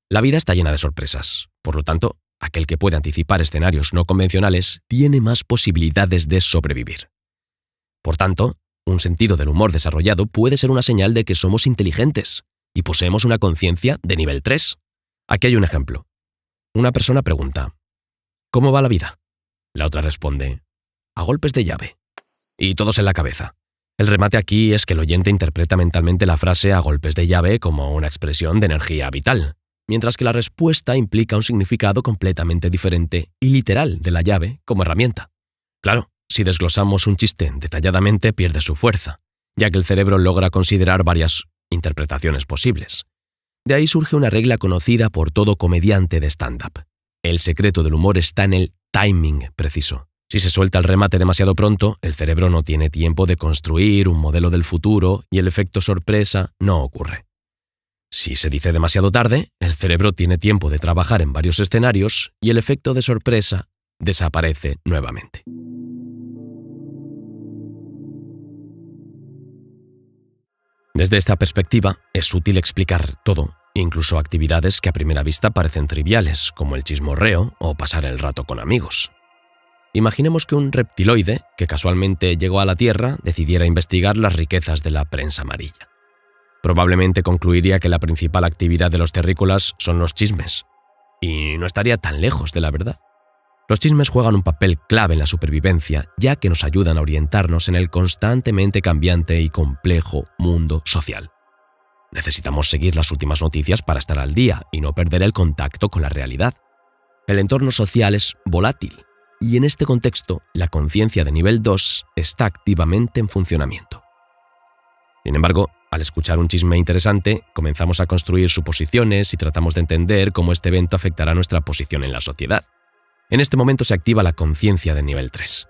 La vida está llena de sorpresas, por lo tanto, aquel que puede anticipar escenarios no convencionales tiene más posibilidades de sobrevivir. Por tanto, un sentido del humor desarrollado puede ser una señal de que somos inteligentes y poseemos una conciencia de nivel 3. Aquí hay un ejemplo. Una persona pregunta: ¿cómo va la vida? La otra responde: a golpes de llave. Y todos en la cabeza. El remate aquí es que el oyente interpreta mentalmente la frase a golpes de llave como una expresión de energía vital, mientras que la respuesta implica un significado completamente diferente y literal de la llave como herramienta. Claro, si desglosamos un chiste detalladamente pierde su fuerza, ya que el cerebro logra considerar varias interpretaciones posibles. De ahí surge una regla conocida por todo comediante de stand-up. El secreto del humor está en el timing preciso. Si se suelta el remate demasiado pronto, el cerebro no tiene tiempo de construir un modelo del futuro y el efecto sorpresa no ocurre. Si se dice demasiado tarde, el cerebro tiene tiempo de trabajar en varios escenarios y el efecto de sorpresa desaparece nuevamente. Desde esta perspectiva, es útil explicar todo, incluso actividades que a primera vista parecen triviales, como el chismorreo o pasar el rato con amigos. Imaginemos que un reptiloide, que casualmente llegó a la Tierra, decidiera investigar las riquezas de la prensa amarilla. Probablemente concluiría que la principal actividad de los terrícolas son los chismes, y no estaría tan lejos de la verdad. Los chismes juegan un papel clave en la supervivencia, ya que nos ayudan a orientarnos en el constantemente cambiante y complejo mundo social. Necesitamos seguir las últimas noticias para estar al día y no perder el contacto con la realidad. El entorno social es volátil, y en este contexto, la conciencia de nivel 2 está activamente en funcionamiento. Sin embargo, al escuchar un chisme interesante, comenzamos a construir suposiciones y tratamos de entender cómo este evento afectará nuestra posición en la sociedad. En este momento se activa la conciencia de nivel 3.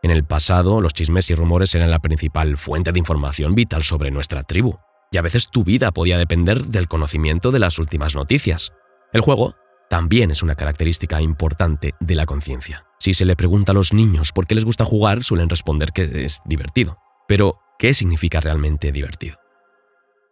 En el pasado, los chismes y rumores eran la principal fuente de información vital sobre nuestra tribu, y a veces tu vida podía depender del conocimiento de las últimas noticias. El juego también es una característica importante de la conciencia. Si se le pregunta a los niños por qué les gusta jugar, suelen responder que es divertido. Pero, ¿qué significa realmente divertido?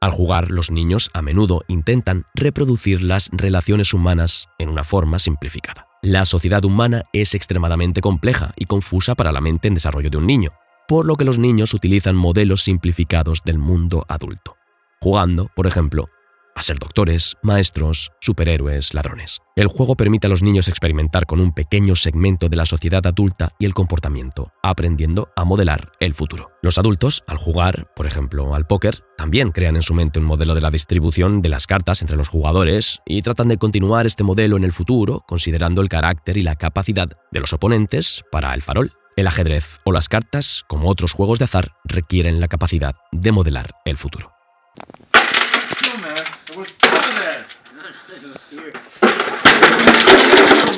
Al jugar, los niños a menudo intentan reproducir las relaciones humanas en una forma simplificada. La sociedad humana es extremadamente compleja y confusa para la mente en desarrollo de un niño, por lo que los niños utilizan modelos simplificados del mundo adulto, jugando, por ejemplo, a ser doctores, maestros, superhéroes, ladrones. El juego permite a los niños experimentar con un pequeño segmento de la sociedad adulta y el comportamiento, aprendiendo a modelar el futuro. Los adultos, al jugar, por ejemplo, al póker, también crean en su mente un modelo de la distribución de las cartas entre los jugadores y tratan de continuar este modelo en el futuro, considerando el carácter y la capacidad de los oponentes para el farol. El ajedrez o las cartas, como otros juegos de azar, requieren la capacidad de modelar el futuro.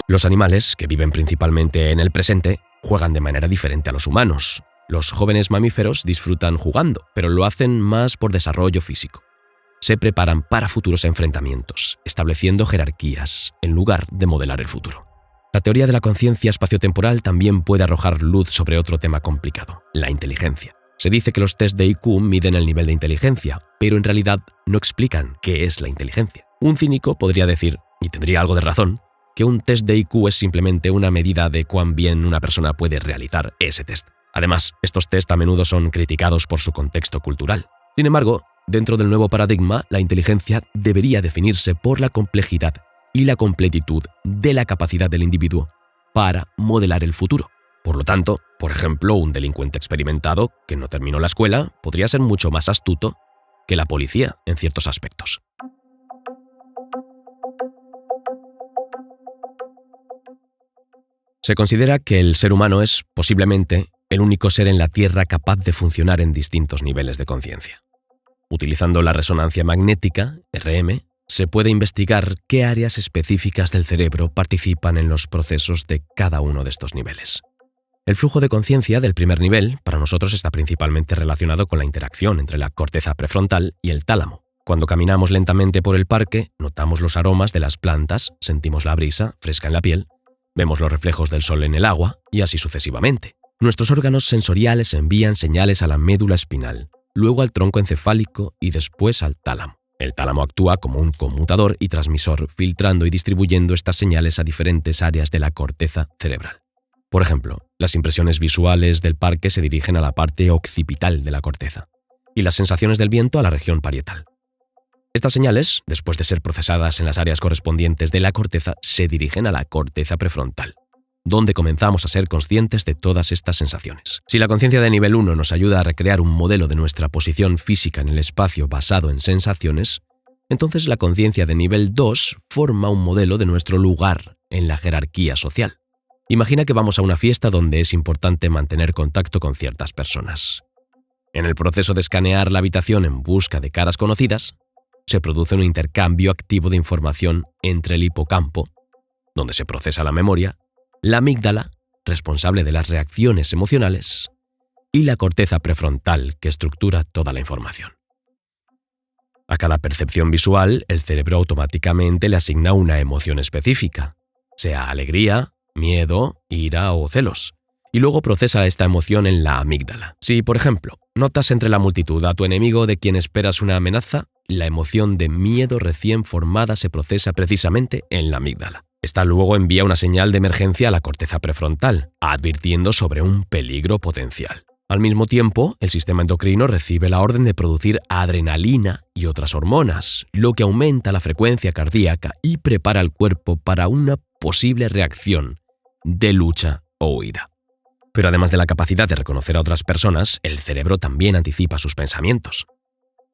Los animales, que viven principalmente en el presente, juegan de manera diferente a los humanos. Los jóvenes mamíferos disfrutan jugando, pero lo hacen más por desarrollo físico. Se preparan para futuros enfrentamientos, estableciendo jerarquías, en lugar de modelar el futuro. La teoría de la conciencia espaciotemporal también puede arrojar luz sobre otro tema complicado, la inteligencia. Se dice que los test de IQ miden el nivel de inteligencia, pero en realidad no explican qué es la inteligencia. Un cínico podría decir, y tendría algo de razón, que un test de IQ es simplemente una medida de cuán bien una persona puede realizar ese test. Además, estos test a menudo son criticados por su contexto cultural. Sin embargo, dentro del nuevo paradigma, la inteligencia debería definirse por la complejidad y la completitud de la capacidad del individuo para modelar el futuro. Por lo tanto, por ejemplo, un delincuente experimentado que no terminó la escuela podría ser mucho más astuto que la policía en ciertos aspectos. Se considera que el ser humano es, posiblemente, el único ser en la Tierra capaz de funcionar en distintos niveles de conciencia. Utilizando la resonancia magnética, RM, se puede investigar qué áreas específicas del cerebro participan en los procesos de cada uno de estos niveles. El flujo de conciencia del primer nivel, para nosotros, está principalmente relacionado con la interacción entre la corteza prefrontal y el tálamo. Cuando caminamos lentamente por el parque, notamos los aromas de las plantas, sentimos la brisa fresca en la piel, vemos los reflejos del sol en el agua y así sucesivamente. Nuestros órganos sensoriales envían señales a la médula espinal, luego al tronco encefálico y después al tálamo. El tálamo actúa como un conmutador y transmisor, filtrando y distribuyendo estas señales a diferentes áreas de la corteza cerebral. Por ejemplo, las impresiones visuales del parque se dirigen a la parte occipital de la corteza y las sensaciones del viento a la región parietal. Estas señales, después de ser procesadas en las áreas correspondientes de la corteza, se dirigen a la corteza prefrontal, donde comenzamos a ser conscientes de todas estas sensaciones. Si la conciencia de nivel 1 nos ayuda a recrear un modelo de nuestra posición física en el espacio basado en sensaciones, entonces la conciencia de nivel 2 forma un modelo de nuestro lugar en la jerarquía social. Imagina que vamos a una fiesta donde es importante mantener contacto con ciertas personas. En el proceso de escanear la habitación en busca de caras conocidas, se produce un intercambio activo de información entre el hipocampo, donde se procesa la memoria, la amígdala, responsable de las reacciones emocionales, y la corteza prefrontal, que estructura toda la información. A cada percepción visual, el cerebro automáticamente le asigna una emoción específica, sea alegría, miedo, ira o celos, y luego procesa esta emoción en la amígdala. Si, por ejemplo, notas entre la multitud a tu enemigo de quien esperas una amenaza, la emoción de miedo recién formada se procesa precisamente en la amígdala. Esta luego envía una señal de emergencia a la corteza prefrontal, advirtiendo sobre un peligro potencial. Al mismo tiempo, el sistema endocrino recibe la orden de producir adrenalina y otras hormonas, lo que aumenta la frecuencia cardíaca y prepara al cuerpo para una posible reacción de lucha o huida. Pero además de la capacidad de reconocer a otras personas, el cerebro también anticipa sus pensamientos.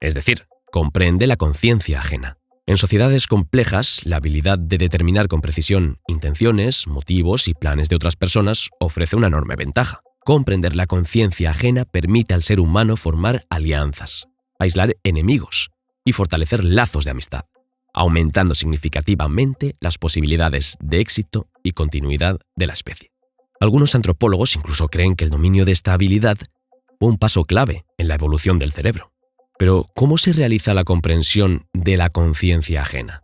Es decir, comprende la conciencia ajena. En sociedades complejas, la habilidad de determinar con precisión intenciones, motivos y planes de otras personas ofrece una enorme ventaja. Comprender la conciencia ajena permite al ser humano formar alianzas, aislar enemigos y fortalecer lazos de amistad, aumentando significativamente las posibilidades de éxito y continuidad de la especie. Algunos antropólogos incluso creen que el dominio de esta habilidad fue un paso clave en la evolución del cerebro. Pero, ¿cómo se realiza la comprensión de la conciencia ajena?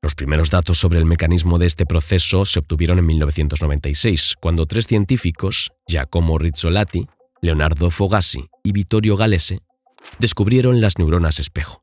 Los primeros datos sobre el mecanismo de este proceso se obtuvieron en 1996, cuando 3 científicos, Giacomo Rizzolatti, Leonardo Fogassi y Vittorio Galese, descubrieron las neuronas espejo.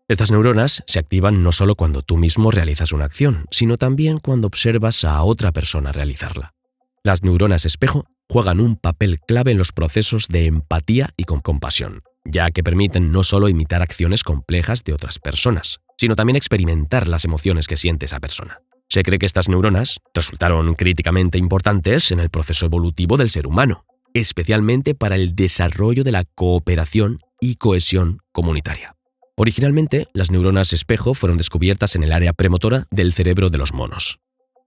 Estas neuronas se activan no solo cuando tú mismo realizas una acción, sino también cuando observas a otra persona realizarla. Las neuronas espejo juegan un papel clave en los procesos de empatía y compasión, ya que permiten no solo imitar acciones complejas de otras personas, sino también experimentar las emociones que siente esa persona. Se cree que estas neuronas resultaron críticamente importantes en el proceso evolutivo del ser humano, especialmente para el desarrollo de la cooperación y cohesión comunitaria. Originalmente, las neuronas espejo fueron descubiertas en el área premotora del cerebro de los monos.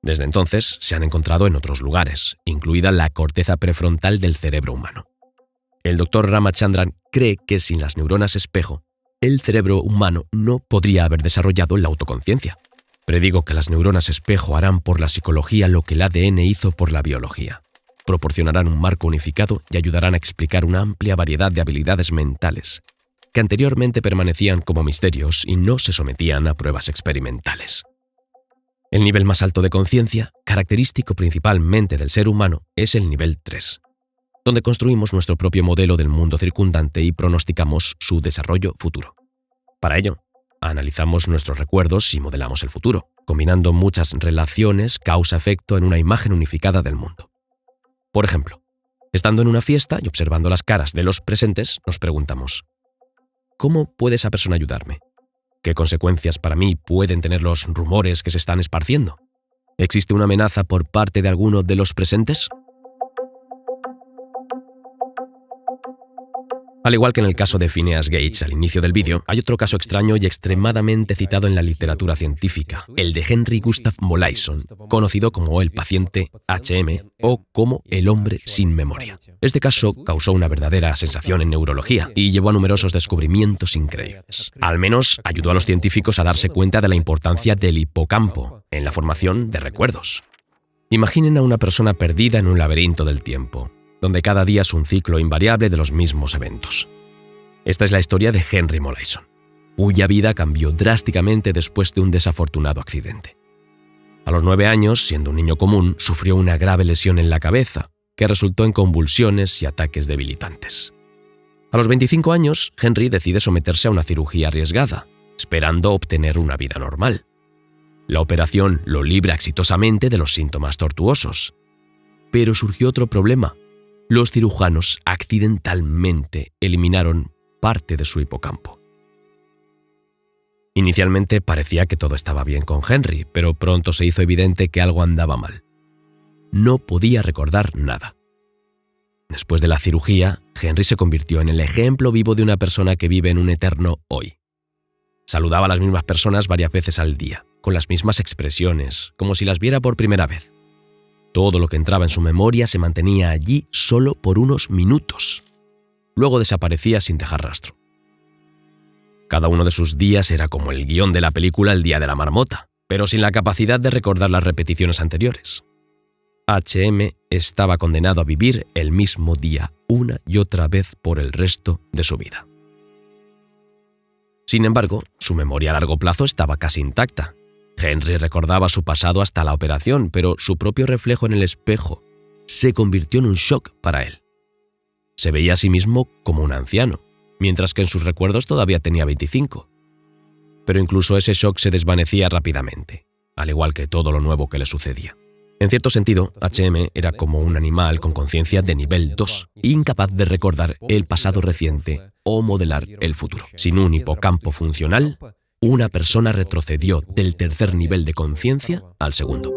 Desde entonces se han encontrado en otros lugares, incluida la corteza prefrontal del cerebro humano. El Dr. Ramachandran cree que sin las neuronas espejo, el cerebro humano no podría haber desarrollado la autoconciencia. Predigo que las neuronas espejo harán por la psicología lo que el ADN hizo por la biología. Proporcionarán un marco unificado y ayudarán a explicar una amplia variedad de habilidades mentales que anteriormente permanecían como misterios y no se sometían a pruebas experimentales. El nivel más alto de conciencia, característico principalmente del ser humano, es el nivel 3, donde construimos nuestro propio modelo del mundo circundante y pronosticamos su desarrollo futuro. Para ello, analizamos nuestros recuerdos y modelamos el futuro, combinando muchas relaciones causa-efecto en una imagen unificada del mundo. Por ejemplo, estando en una fiesta y observando las caras de los presentes, nos preguntamos: ¿cómo puede esa persona ayudarme? ¿Qué consecuencias para mí pueden tener los rumores que se están esparciendo? ¿Existe una amenaza por parte de alguno de los presentes? Al igual que en el caso de Phineas Gage al inicio del vídeo, hay otro caso extraño y extremadamente citado en la literatura científica, el de Henry Gustav Molaison, conocido como el paciente HM o como el hombre sin memoria. Este caso causó una verdadera sensación en neurología y llevó a numerosos descubrimientos increíbles. Al menos ayudó a los científicos a darse cuenta de la importancia del hipocampo en la formación de recuerdos. Imaginen a una persona perdida en un laberinto del tiempo, donde cada día es un ciclo invariable de los mismos eventos. Esta es la historia de Henry Molaison, cuya vida cambió drásticamente después de un desafortunado accidente. A los 9 años, siendo un niño común, sufrió una grave lesión en la cabeza, que resultó en convulsiones y ataques debilitantes. A los 25 años, Henry decide someterse a una cirugía arriesgada, esperando obtener una vida normal. La operación lo libra exitosamente de los síntomas tortuosos. Pero surgió otro problema. Los cirujanos accidentalmente eliminaron parte de su hipocampo. Inicialmente parecía que todo estaba bien con Henry, pero pronto se hizo evidente que algo andaba mal. No podía recordar nada. Después de la cirugía, Henry se convirtió en el ejemplo vivo de una persona que vive en un eterno hoy. Saludaba a las mismas personas varias veces al día, con las mismas expresiones, como si las viera por primera vez. Todo lo que entraba en su memoria se mantenía allí solo por unos minutos. Luego desaparecía sin dejar rastro. Cada uno de sus días era como el guión de la película El día de la marmota, pero sin la capacidad de recordar las repeticiones anteriores. HM estaba condenado a vivir el mismo día una y otra vez por el resto de su vida. Sin embargo, su memoria a largo plazo estaba casi intacta. Henry recordaba su pasado hasta la operación, pero su propio reflejo en el espejo se convirtió en un shock para él. Se veía a sí mismo como un anciano, mientras que en sus recuerdos todavía tenía 25. Pero incluso ese shock se desvanecía rápidamente, al igual que todo lo nuevo que le sucedía. En cierto sentido, HM era como un animal con conciencia de nivel 2, incapaz de recordar el pasado reciente o modelar el futuro. Sin un hipocampo funcional, una persona retrocedió del tercer nivel de conciencia al segundo.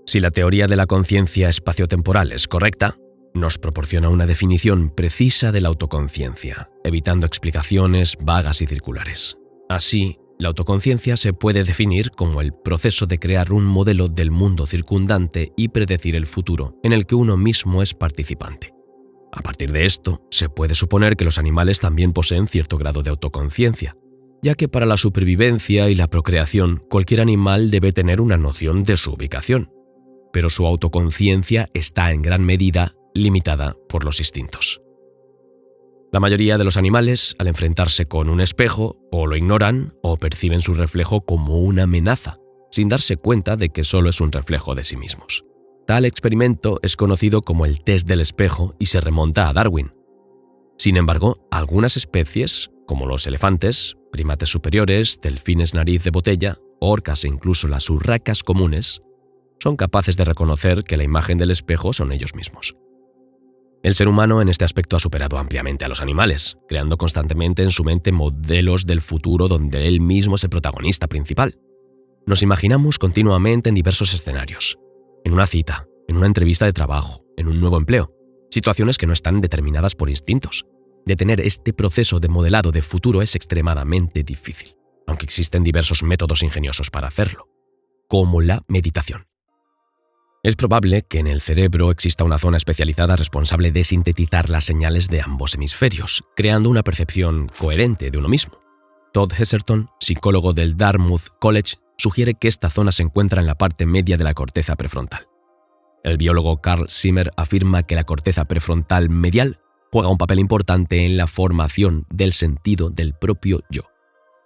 Si la teoría de la conciencia espaciotemporal es correcta, nos proporciona una definición precisa de la autoconciencia, evitando explicaciones vagas y circulares. Así, la autoconciencia se puede definir como el proceso de crear un modelo del mundo circundante y predecir el futuro en el que uno mismo es participante. A partir de esto, se puede suponer que los animales también poseen cierto grado de autoconciencia, ya que para la supervivencia y la procreación cualquier animal debe tener una noción de su ubicación, pero su autoconciencia está en gran medida limitada por los instintos. La mayoría de los animales, al enfrentarse con un espejo, o lo ignoran o perciben su reflejo como una amenaza, sin darse cuenta de que solo es un reflejo de sí mismos. Tal experimento es conocido como el test del espejo y se remonta a Darwin. Sin embargo, algunas especies, como los elefantes, primates superiores, delfines nariz de botella, orcas e incluso las urracas comunes, son capaces de reconocer que la imagen del espejo son ellos mismos. El ser humano en este aspecto ha superado ampliamente a los animales, creando constantemente en su mente modelos del futuro donde él mismo es el protagonista principal. Nos imaginamos continuamente en diversos escenarios. En una cita, en una entrevista de trabajo, en un nuevo empleo, situaciones que no están determinadas por instintos. Detener este proceso de modelado de futuro es extremadamente difícil. aunque existen diversos métodos ingeniosos para hacerlo, como la meditación. Es probable que en el cerebro exista una zona especializada responsable de sintetizar las señales de ambos hemisferios, creando una percepción coherente de uno mismo. Todd Heselton, psicólogo del Dartmouth College, sugiere que esta zona se encuentra en la parte media de la corteza prefrontal. El biólogo Carl Zimmer afirma que la corteza prefrontal medial juega un papel importante en la formación del sentido del propio yo,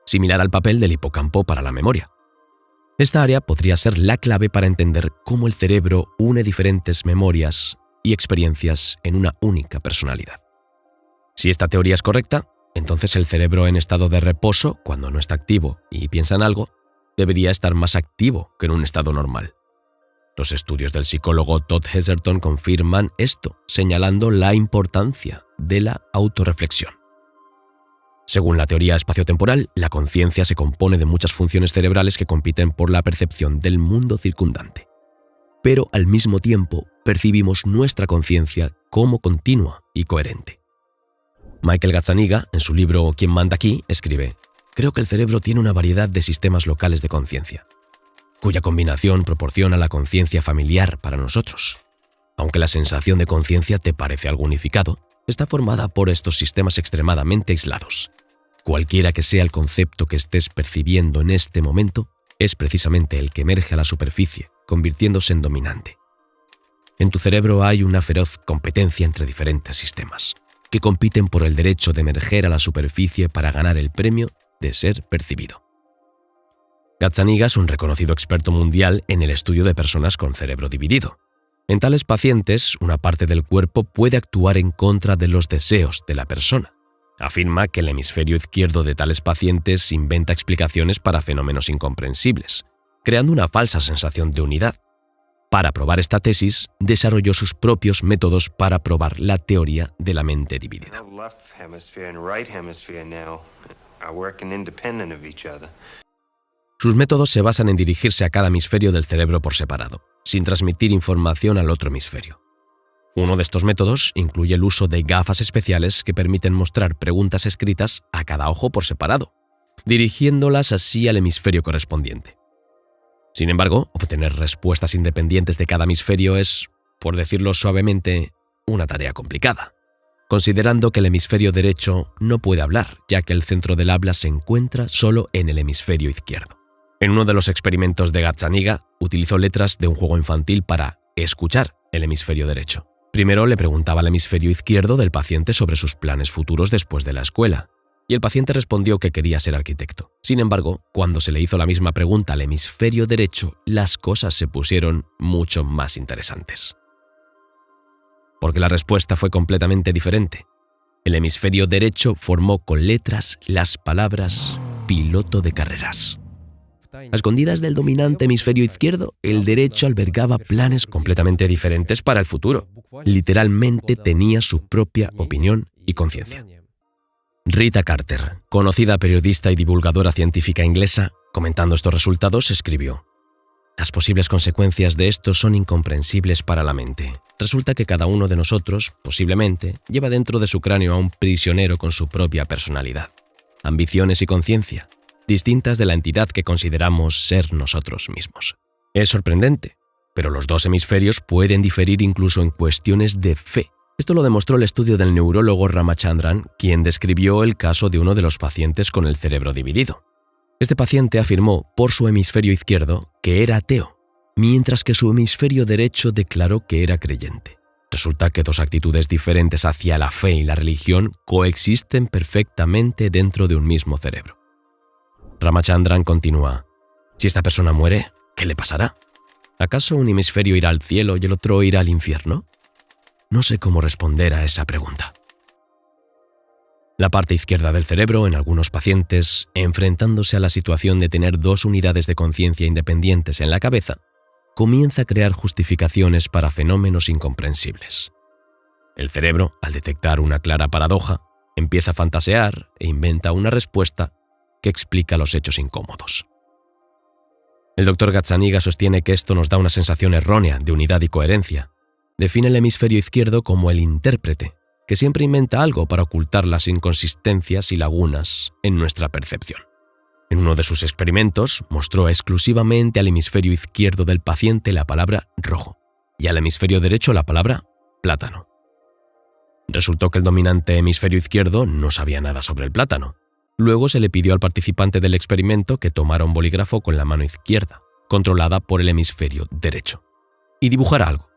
similar al papel del hipocampo para la memoria. Esta área podría ser la clave para entender cómo el cerebro une diferentes memorias y experiencias en una única personalidad. Si esta teoría es correcta, entonces el cerebro en estado de reposo, cuando no está activo y piensa en algo, debería estar más activo que en un estado normal. Los estudios del psicólogo Todd Heselton confirman esto, señalando la importancia de la autorreflexión. Según la teoría espaciotemporal, la conciencia se compone de muchas funciones cerebrales que compiten por la percepción del mundo circundante. Pero al mismo tiempo, percibimos nuestra conciencia como continua y coherente. Michael Gazzaniga, en su libro ¿Quién manda aquí?, escribe: «Creo que el cerebro tiene una variedad de sistemas locales de conciencia, cuya combinación proporciona la conciencia familiar para nosotros. Aunque la sensación de conciencia te parece algo unificado, está formada por estos sistemas extremadamente aislados. Cualquiera que sea el concepto que estés percibiendo en este momento, es precisamente el que emerge a la superficie, convirtiéndose en dominante. En tu cerebro hay una feroz competencia entre diferentes sistemas, que compiten por el derecho de emerger a la superficie para ganar el premio de ser percibido». Gazzaniga es un reconocido experto mundial en el estudio de personas con cerebro dividido. En tales pacientes, una parte del cuerpo puede actuar en contra de los deseos de la persona. Afirma que el hemisferio izquierdo de tales pacientes inventa explicaciones para fenómenos incomprensibles, creando una falsa sensación de unidad. Para probar esta tesis, desarrolló sus propios métodos para probar la teoría de la mente dividida. Sus métodos se basan en dirigirse a cada hemisferio del cerebro por separado, sin transmitir información al otro hemisferio. Uno de estos métodos incluye el uso de gafas especiales que permiten mostrar preguntas escritas a cada ojo por separado, dirigiéndolas así al hemisferio correspondiente. Sin embargo, obtener respuestas independientes de cada hemisferio es, por decirlo suavemente, una tarea complicada, considerando que el hemisferio derecho no puede hablar, ya que el centro del habla se encuentra solo en el hemisferio izquierdo. En uno de los experimentos de Gazzaniga, utilizó letras de un juego infantil para escuchar el hemisferio derecho. Primero le preguntaba al hemisferio izquierdo del paciente sobre sus planes futuros después de la escuela, y el paciente respondió que quería ser arquitecto. Sin embargo, cuando se le hizo la misma pregunta al hemisferio derecho, las cosas se pusieron mucho más interesantes. Porque la respuesta fue completamente diferente. El hemisferio derecho formó con letras las palabras piloto de carreras. A escondidas del dominante hemisferio izquierdo, el derecho albergaba planes completamente diferentes para el futuro. Literalmente tenía su propia opinión y conciencia. Rita Carter, conocida periodista y divulgadora científica inglesa, comentando estos resultados, escribió: «Las posibles consecuencias de esto son incomprensibles para la mente. Resulta que cada uno de nosotros, posiblemente, lleva dentro de su cráneo a un prisionero con su propia personalidad, ambiciones y conciencia, distintas de la entidad que consideramos ser nosotros mismos. Es sorprendente, pero los dos hemisferios pueden diferir incluso en cuestiones de fe. Esto lo demostró el estudio del neurólogo Ramachandran, quien describió el caso de uno de los pacientes con el cerebro dividido. Este paciente afirmó por su hemisferio izquierdo que era ateo, mientras que su hemisferio derecho declaró que era creyente. Resulta que dos actitudes diferentes hacia la fe y la religión coexisten perfectamente dentro de un mismo cerebro». Ramachandran continúa: «Si esta persona muere, ¿qué le pasará? ¿Acaso un hemisferio irá al cielo y el otro irá al infierno? No sé cómo responder a esa pregunta». La parte izquierda del cerebro, en algunos pacientes, enfrentándose a la situación de tener dos unidades de conciencia independientes en la cabeza, comienza a crear justificaciones para fenómenos incomprensibles. El cerebro, al detectar una clara paradoja, empieza a fantasear e inventa una respuesta que explica los hechos incómodos. El Dr. Gazzaniga sostiene que esto nos da una sensación errónea de unidad y coherencia. Define el hemisferio izquierdo como el intérprete, que siempre inventa algo para ocultar las inconsistencias y lagunas en nuestra percepción. En uno de sus experimentos, mostró exclusivamente al hemisferio izquierdo del paciente la palabra rojo y al hemisferio derecho la palabra plátano. Resultó que el dominante hemisferio izquierdo no sabía nada sobre el plátano. Luego se le pidió al participante del experimento que tomara un bolígrafo con la mano izquierda, controlada por el hemisferio derecho, y dibujara algo.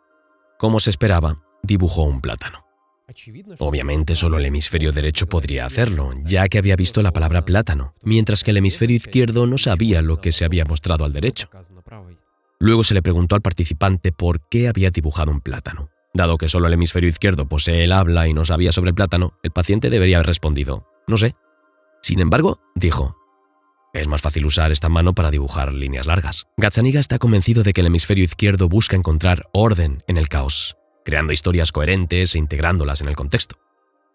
Como se esperaba, dibujó un plátano. Obviamente solo el hemisferio derecho podría hacerlo, ya que había visto la palabra plátano, mientras que el hemisferio izquierdo no sabía lo que se había mostrado al derecho. Luego se le preguntó al participante por qué había dibujado un plátano. Dado que solo el hemisferio izquierdo posee el habla y no sabía sobre el plátano, el paciente debería haber respondido, no sé. Sin embargo, dijo, es más fácil usar esta mano para dibujar líneas largas. Gazzaniga está convencido de que el hemisferio izquierdo busca encontrar orden en el caos, creando historias coherentes e integrándolas en el contexto.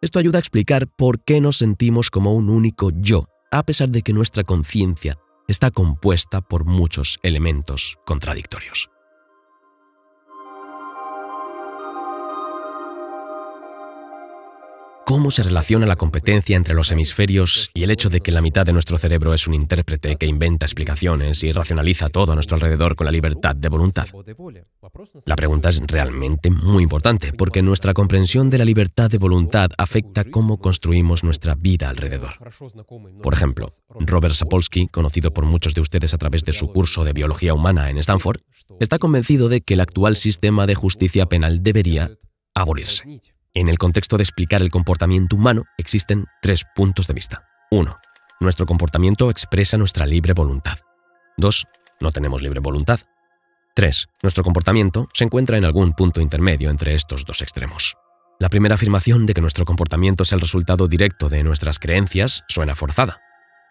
Esto ayuda a explicar por qué nos sentimos como un único yo, a pesar de que nuestra conciencia está compuesta por muchos elementos contradictorios. ¿Cómo se relaciona la competencia entre los hemisferios y el hecho de que la mitad de nuestro cerebro es un intérprete que inventa explicaciones y racionaliza todo a nuestro alrededor con la libertad de voluntad? La pregunta es realmente muy importante porque nuestra comprensión de la libertad de voluntad afecta cómo construimos nuestra vida alrededor. Por ejemplo, Robert Sapolsky, conocido por muchos de ustedes a través de su curso de biología humana en Stanford, está convencido de que el actual sistema de justicia penal debería abolirse. En el contexto de explicar el comportamiento humano, existen 3 puntos de vista. 1. Nuestro comportamiento expresa nuestra libre voluntad. 2. No tenemos libre voluntad. 3. Nuestro comportamiento se encuentra en algún punto intermedio entre estos 2 extremos. La primera afirmación de que nuestro comportamiento es el resultado directo de nuestras creencias suena forzada.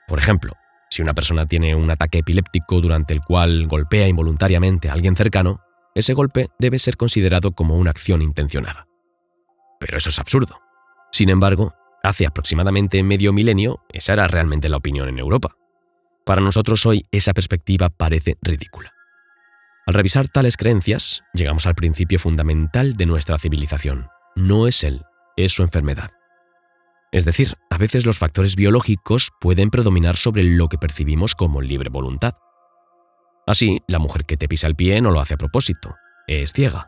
Por ejemplo, si una persona tiene un ataque epiléptico durante el cual golpea involuntariamente a alguien cercano, ese golpe debe ser considerado como una acción intencionada. Pero eso es absurdo. Sin embargo, hace aproximadamente medio milenio, esa era realmente la opinión en Europa. Para nosotros hoy, esa perspectiva parece ridícula. Al revisar tales creencias, llegamos al principio fundamental de nuestra civilización. No es él, es su enfermedad. Es decir, a veces los factores biológicos pueden predominar sobre lo que percibimos como libre voluntad. Así, la mujer que te pisa el pie no lo hace a propósito, es ciega.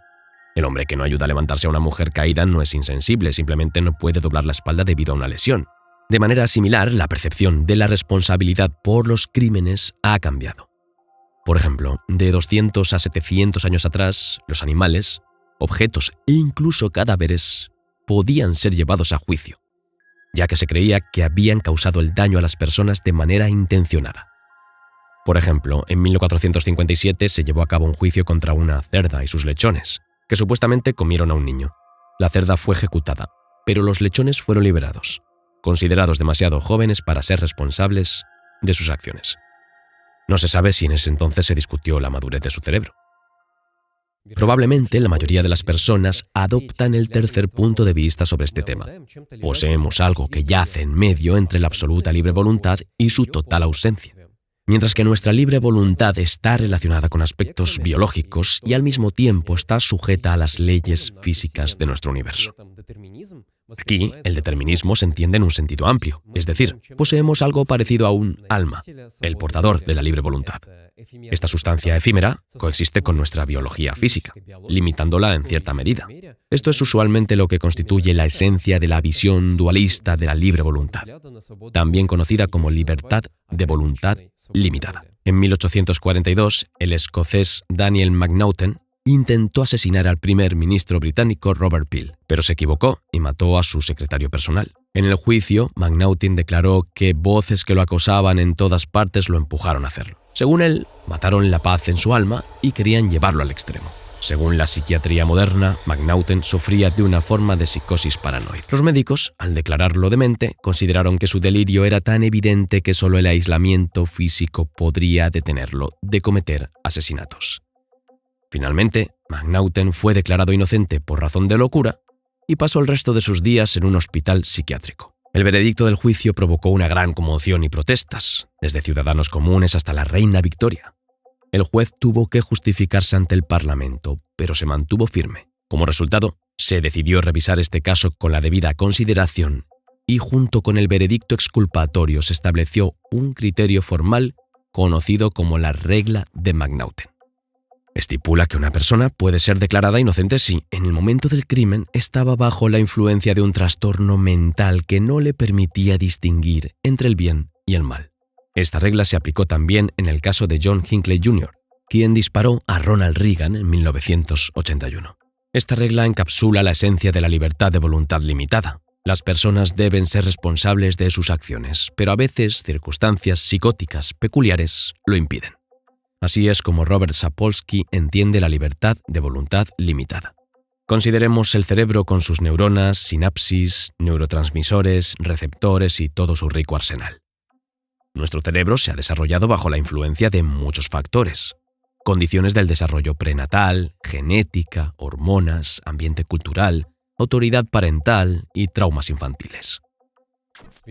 El hombre que no ayuda a levantarse a una mujer caída no es insensible, simplemente no puede doblar la espalda debido a una lesión. De manera similar, la percepción de la responsabilidad por los crímenes ha cambiado. Por ejemplo, de 200 a 700 años atrás, los animales, objetos e incluso cadáveres podían ser llevados a juicio, ya que se creía que habían causado el daño a las personas de manera intencionada. Por ejemplo, en 1457 se llevó a cabo un juicio contra una cerda y sus lechones, que supuestamente comieron a un niño. La cerda fue ejecutada, pero los lechones fueron liberados, considerados demasiado jóvenes para ser responsables de sus acciones. No se sabe si en ese entonces se discutió la madurez de su cerebro. Probablemente la mayoría de las personas adoptan el tercer punto de vista sobre este tema. Poseemos algo que yace en medio entre la absoluta libre voluntad y su total ausencia. Mientras que nuestra libre voluntad está relacionada con aspectos biológicos y al mismo tiempo está sujeta a las leyes físicas de nuestro universo. Aquí, el determinismo se entiende en un sentido amplio, es decir, poseemos algo parecido a un alma, el portador de la libre voluntad. Esta sustancia efímera coexiste con nuestra biología física, limitándola en cierta medida. Esto es usualmente lo que constituye la esencia de la visión dualista de la libre voluntad, también conocida como libertad de voluntad limitada. En 1842, el escocés Daniel Macnaghten intentó asesinar al primer ministro británico Robert Peel, pero se equivocó y mató a su secretario personal. En el juicio, Macnaghten declaró que voces que lo acosaban en todas partes lo empujaron a hacerlo. Según él, mataron la paz en su alma y querían llevarlo al extremo. Según la psiquiatría moderna, Macnaghten sufría de una forma de psicosis paranoide. Los médicos, al declararlo demente, consideraron que su delirio era tan evidente que solo el aislamiento físico podría detenerlo de cometer asesinatos. Finalmente, Macnaghten fue declarado inocente por razón de locura y pasó el resto de sus días en un hospital psiquiátrico. El veredicto del juicio provocó una gran conmoción y protestas, desde ciudadanos comunes hasta la reina Victoria. El juez tuvo que justificarse ante el Parlamento, pero se mantuvo firme. Como resultado, se decidió revisar este caso con la debida consideración y junto con el veredicto exculpatorio se estableció un criterio formal conocido como la regla de McNaughton. Estipula que una persona puede ser declarada inocente si, en el momento del crimen, estaba bajo la influencia de un trastorno mental que no le permitía distinguir entre el bien y el mal. Esta regla se aplicó también en el caso de John Hinckley Jr., quien disparó a Ronald Reagan en 1981. Esta regla encapsula la esencia de la libertad de voluntad limitada. Las personas deben ser responsables de sus acciones, pero a veces circunstancias psicóticas peculiares lo impiden. Así es como Robert Sapolsky entiende la libertad de voluntad limitada. Consideremos el cerebro con sus neuronas, sinapsis, neurotransmisores, receptores y todo su rico arsenal. Nuestro cerebro se ha desarrollado bajo la influencia de muchos factores. Condiciones del desarrollo prenatal, genética, hormonas, ambiente cultural, autoridad parental y traumas infantiles.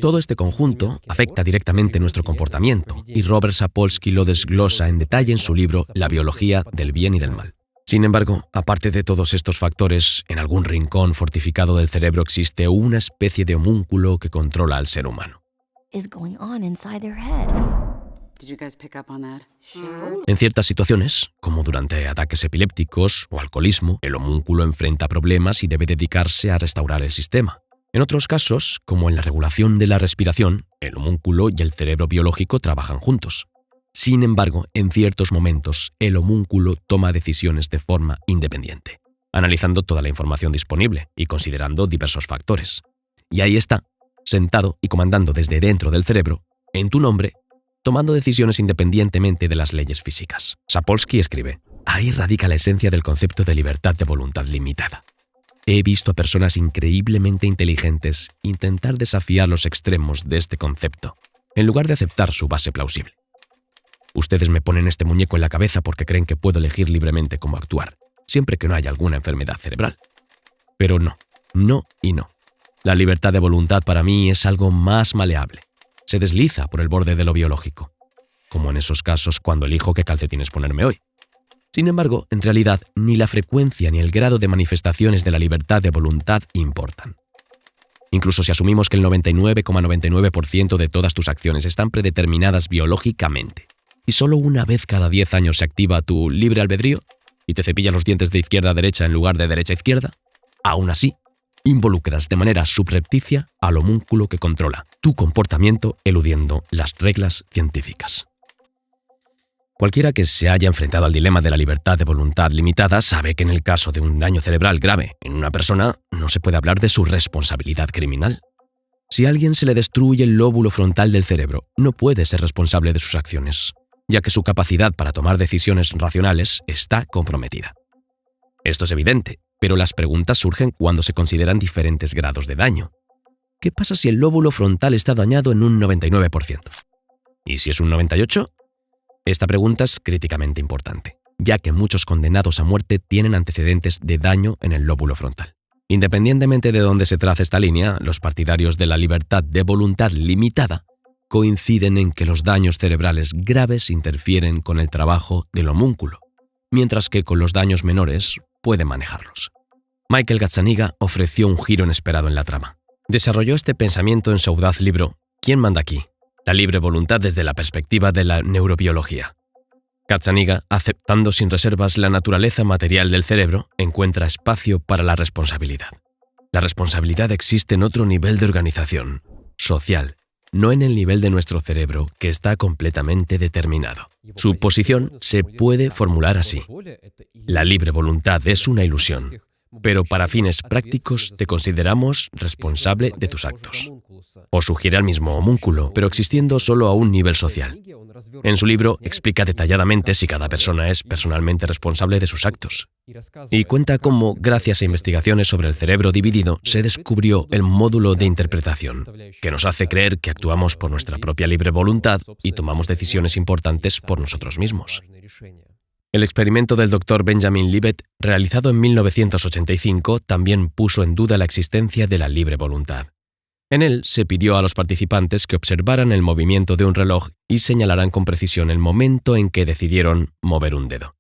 Todo este conjunto afecta directamente nuestro comportamiento y Robert Sapolsky lo desglosa en detalle en su libro La biología del bien y del mal. Sin embargo, aparte de todos estos factores, en algún rincón fortificado del cerebro existe una especie de homúnculo que controla al ser humano. En ciertas situaciones, como durante ataques epilépticos o alcoholismo, el homúnculo enfrenta problemas y debe dedicarse a restaurar el sistema. En otros casos, como en la regulación de la respiración, el homúnculo y el cerebro biológico trabajan juntos. Sin embargo, en ciertos momentos, el homúnculo toma decisiones de forma independiente, analizando toda la información disponible y considerando diversos factores. Y ahí está, sentado y comandando desde dentro del cerebro, en tu nombre, tomando decisiones independientemente de las leyes físicas. Sapolsky escribe: ahí radica la esencia del concepto de libertad de voluntad limitada. He visto a personas increíblemente inteligentes intentar desafiar los extremos de este concepto, en lugar de aceptar su base plausible. Ustedes me ponen este muñeco en la cabeza porque creen que puedo elegir libremente cómo actuar, siempre que no haya alguna enfermedad cerebral. Pero no, no y no. La libertad de voluntad para mí es algo más maleable. Se desliza por el borde de lo biológico, como en esos casos cuando elijo qué calcetines ponerme hoy. Sin embargo, en realidad, ni la frecuencia ni el grado de manifestaciones de la libertad de voluntad importan. Incluso si asumimos que el 99,99% de todas tus acciones están predeterminadas biológicamente, y solo una vez cada 10 años se activa tu libre albedrío y te cepillas los dientes de izquierda a derecha en lugar de derecha a izquierda, aún así, involucras de manera subrepticia al homúnculo que controla tu comportamiento eludiendo las reglas científicas. Cualquiera que se haya enfrentado al dilema de la libertad de voluntad limitada sabe que en el caso de un daño cerebral grave en una persona no se puede hablar de su responsabilidad criminal. Si a alguien se le destruye el lóbulo frontal del cerebro, no puede ser responsable de sus acciones, ya que su capacidad para tomar decisiones racionales está comprometida. Esto es evidente, pero las preguntas surgen cuando se consideran diferentes grados de daño. ¿Qué pasa si el lóbulo frontal está dañado en un 99%? ¿Y si es un 98%? Esta pregunta es críticamente importante, ya que muchos condenados a muerte tienen antecedentes de daño en el lóbulo frontal. Independientemente de dónde se trace esta línea, los partidarios de la libertad de voluntad limitada coinciden en que los daños cerebrales graves interfieren con el trabajo del homúnculo, mientras que con los daños menores puede manejarlos. Michael Gazzaniga ofreció un giro inesperado en la trama. Desarrolló este pensamiento en su audaz libro ¿Quién manda aquí? La libre voluntad desde la perspectiva de la neurobiología. Gazzaniga, aceptando sin reservas la naturaleza material del cerebro, encuentra espacio para la responsabilidad. La responsabilidad existe en otro nivel de organización, social, no en el nivel de nuestro cerebro, que está completamente determinado. Su posición se puede formular así: la libre voluntad es una ilusión, pero para fines prácticos te consideramos responsable de tus actos. O sugiere al mismo homúnculo, pero existiendo solo a un nivel social. En su libro explica detalladamente si cada persona es personalmente responsable de sus actos. Y cuenta cómo, gracias a investigaciones sobre el cerebro dividido, se descubrió el módulo de interpretación, que nos hace creer que actuamos por nuestra propia libre voluntad y tomamos decisiones importantes por nosotros mismos. El experimento del Dr. Benjamin Libet, realizado en 1985, también puso en duda la existencia de la libre voluntad. En él se pidió a los participantes que observaran el movimiento de un reloj y señalaran con precisión el momento en que decidieron mover un dedo.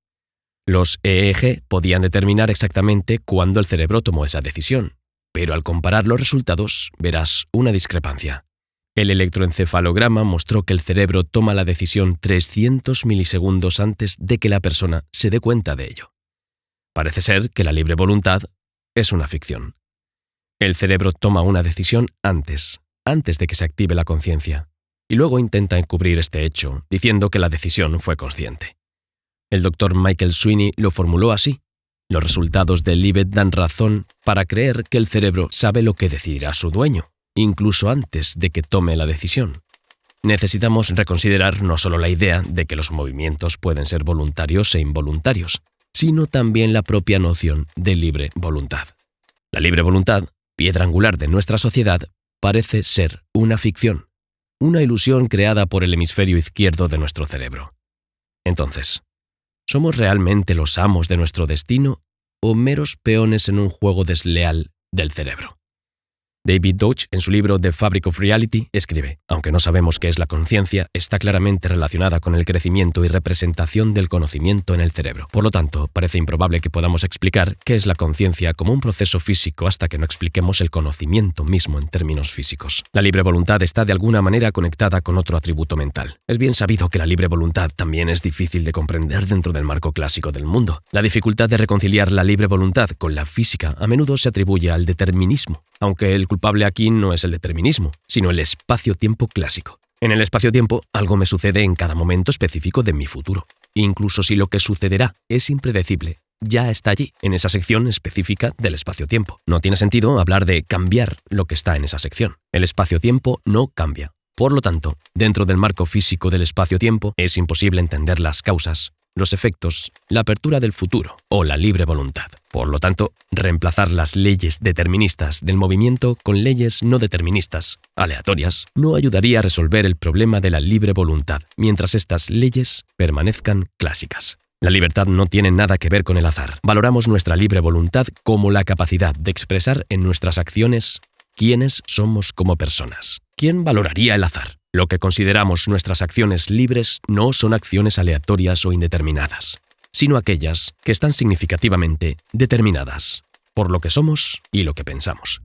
Los EEG podían determinar exactamente cuándo el cerebro tomó esa decisión. pero al comparar los resultados verás una discrepancia. El electroencefalograma mostró que el cerebro toma la decisión 300 milisegundos antes de que la persona se dé cuenta de ello. Parece ser que la libre voluntad es una ficción. El cerebro toma una decisión antes de que se active la conciencia, y luego intenta encubrir este hecho, diciendo que la decisión fue consciente. El Dr. Michael Sweeney lo formuló así: los resultados del Libet dan razón para creer que el cerebro sabe lo que decidirá su dueño, incluso antes de que tome la decisión. Necesitamos reconsiderar no solo la idea de que los movimientos pueden ser voluntarios e involuntarios, sino también la propia noción de libre voluntad. La libre voluntad, piedra angular de nuestra sociedad, parece ser una ficción, una ilusión creada por el hemisferio izquierdo de nuestro cerebro. Entonces, ¿somos realmente los amos de nuestro destino o meros peones en un juego desleal del cerebro? David Deutsch, en su libro The Fabric of Reality, escribe: aunque no sabemos qué es la conciencia, está claramente relacionada con el crecimiento y representación del conocimiento en el cerebro. Por lo tanto, parece improbable que podamos explicar qué es la conciencia como un proceso físico hasta que no expliquemos el conocimiento mismo en términos físicos. La libre voluntad está de alguna manera conectada con otro atributo mental. Es bien sabido que la libre voluntad también es difícil de comprender dentro del marco clásico del mundo. La dificultad de reconciliar la libre voluntad con la física a menudo se atribuye al determinismo, aunque el culpable aquí no es el determinismo, sino el espacio-tiempo clásico. En el espacio-tiempo, algo me sucede en cada momento específico de mi futuro. Incluso si lo que sucederá es impredecible, ya está allí, en esa sección específica del espacio-tiempo. No tiene sentido hablar de cambiar lo que está en esa sección. El espacio-tiempo no cambia. Por lo tanto, dentro del marco físico del espacio-tiempo, es imposible entender las causas, los efectos, la apertura del futuro o la libre voluntad. Por lo tanto, reemplazar las leyes deterministas del movimiento con leyes no deterministas, aleatorias, no ayudaría a resolver el problema de la libre voluntad, mientras estas leyes permanezcan clásicas. La libertad no tiene nada que ver con el azar. Valoramos nuestra libre voluntad como la capacidad de expresar en nuestras acciones quiénes somos como personas. ¿Quién valoraría el azar? Lo que consideramos nuestras acciones libres no son acciones aleatorias o indeterminadas, sino aquellas que están significativamente determinadas por lo que somos y lo que pensamos.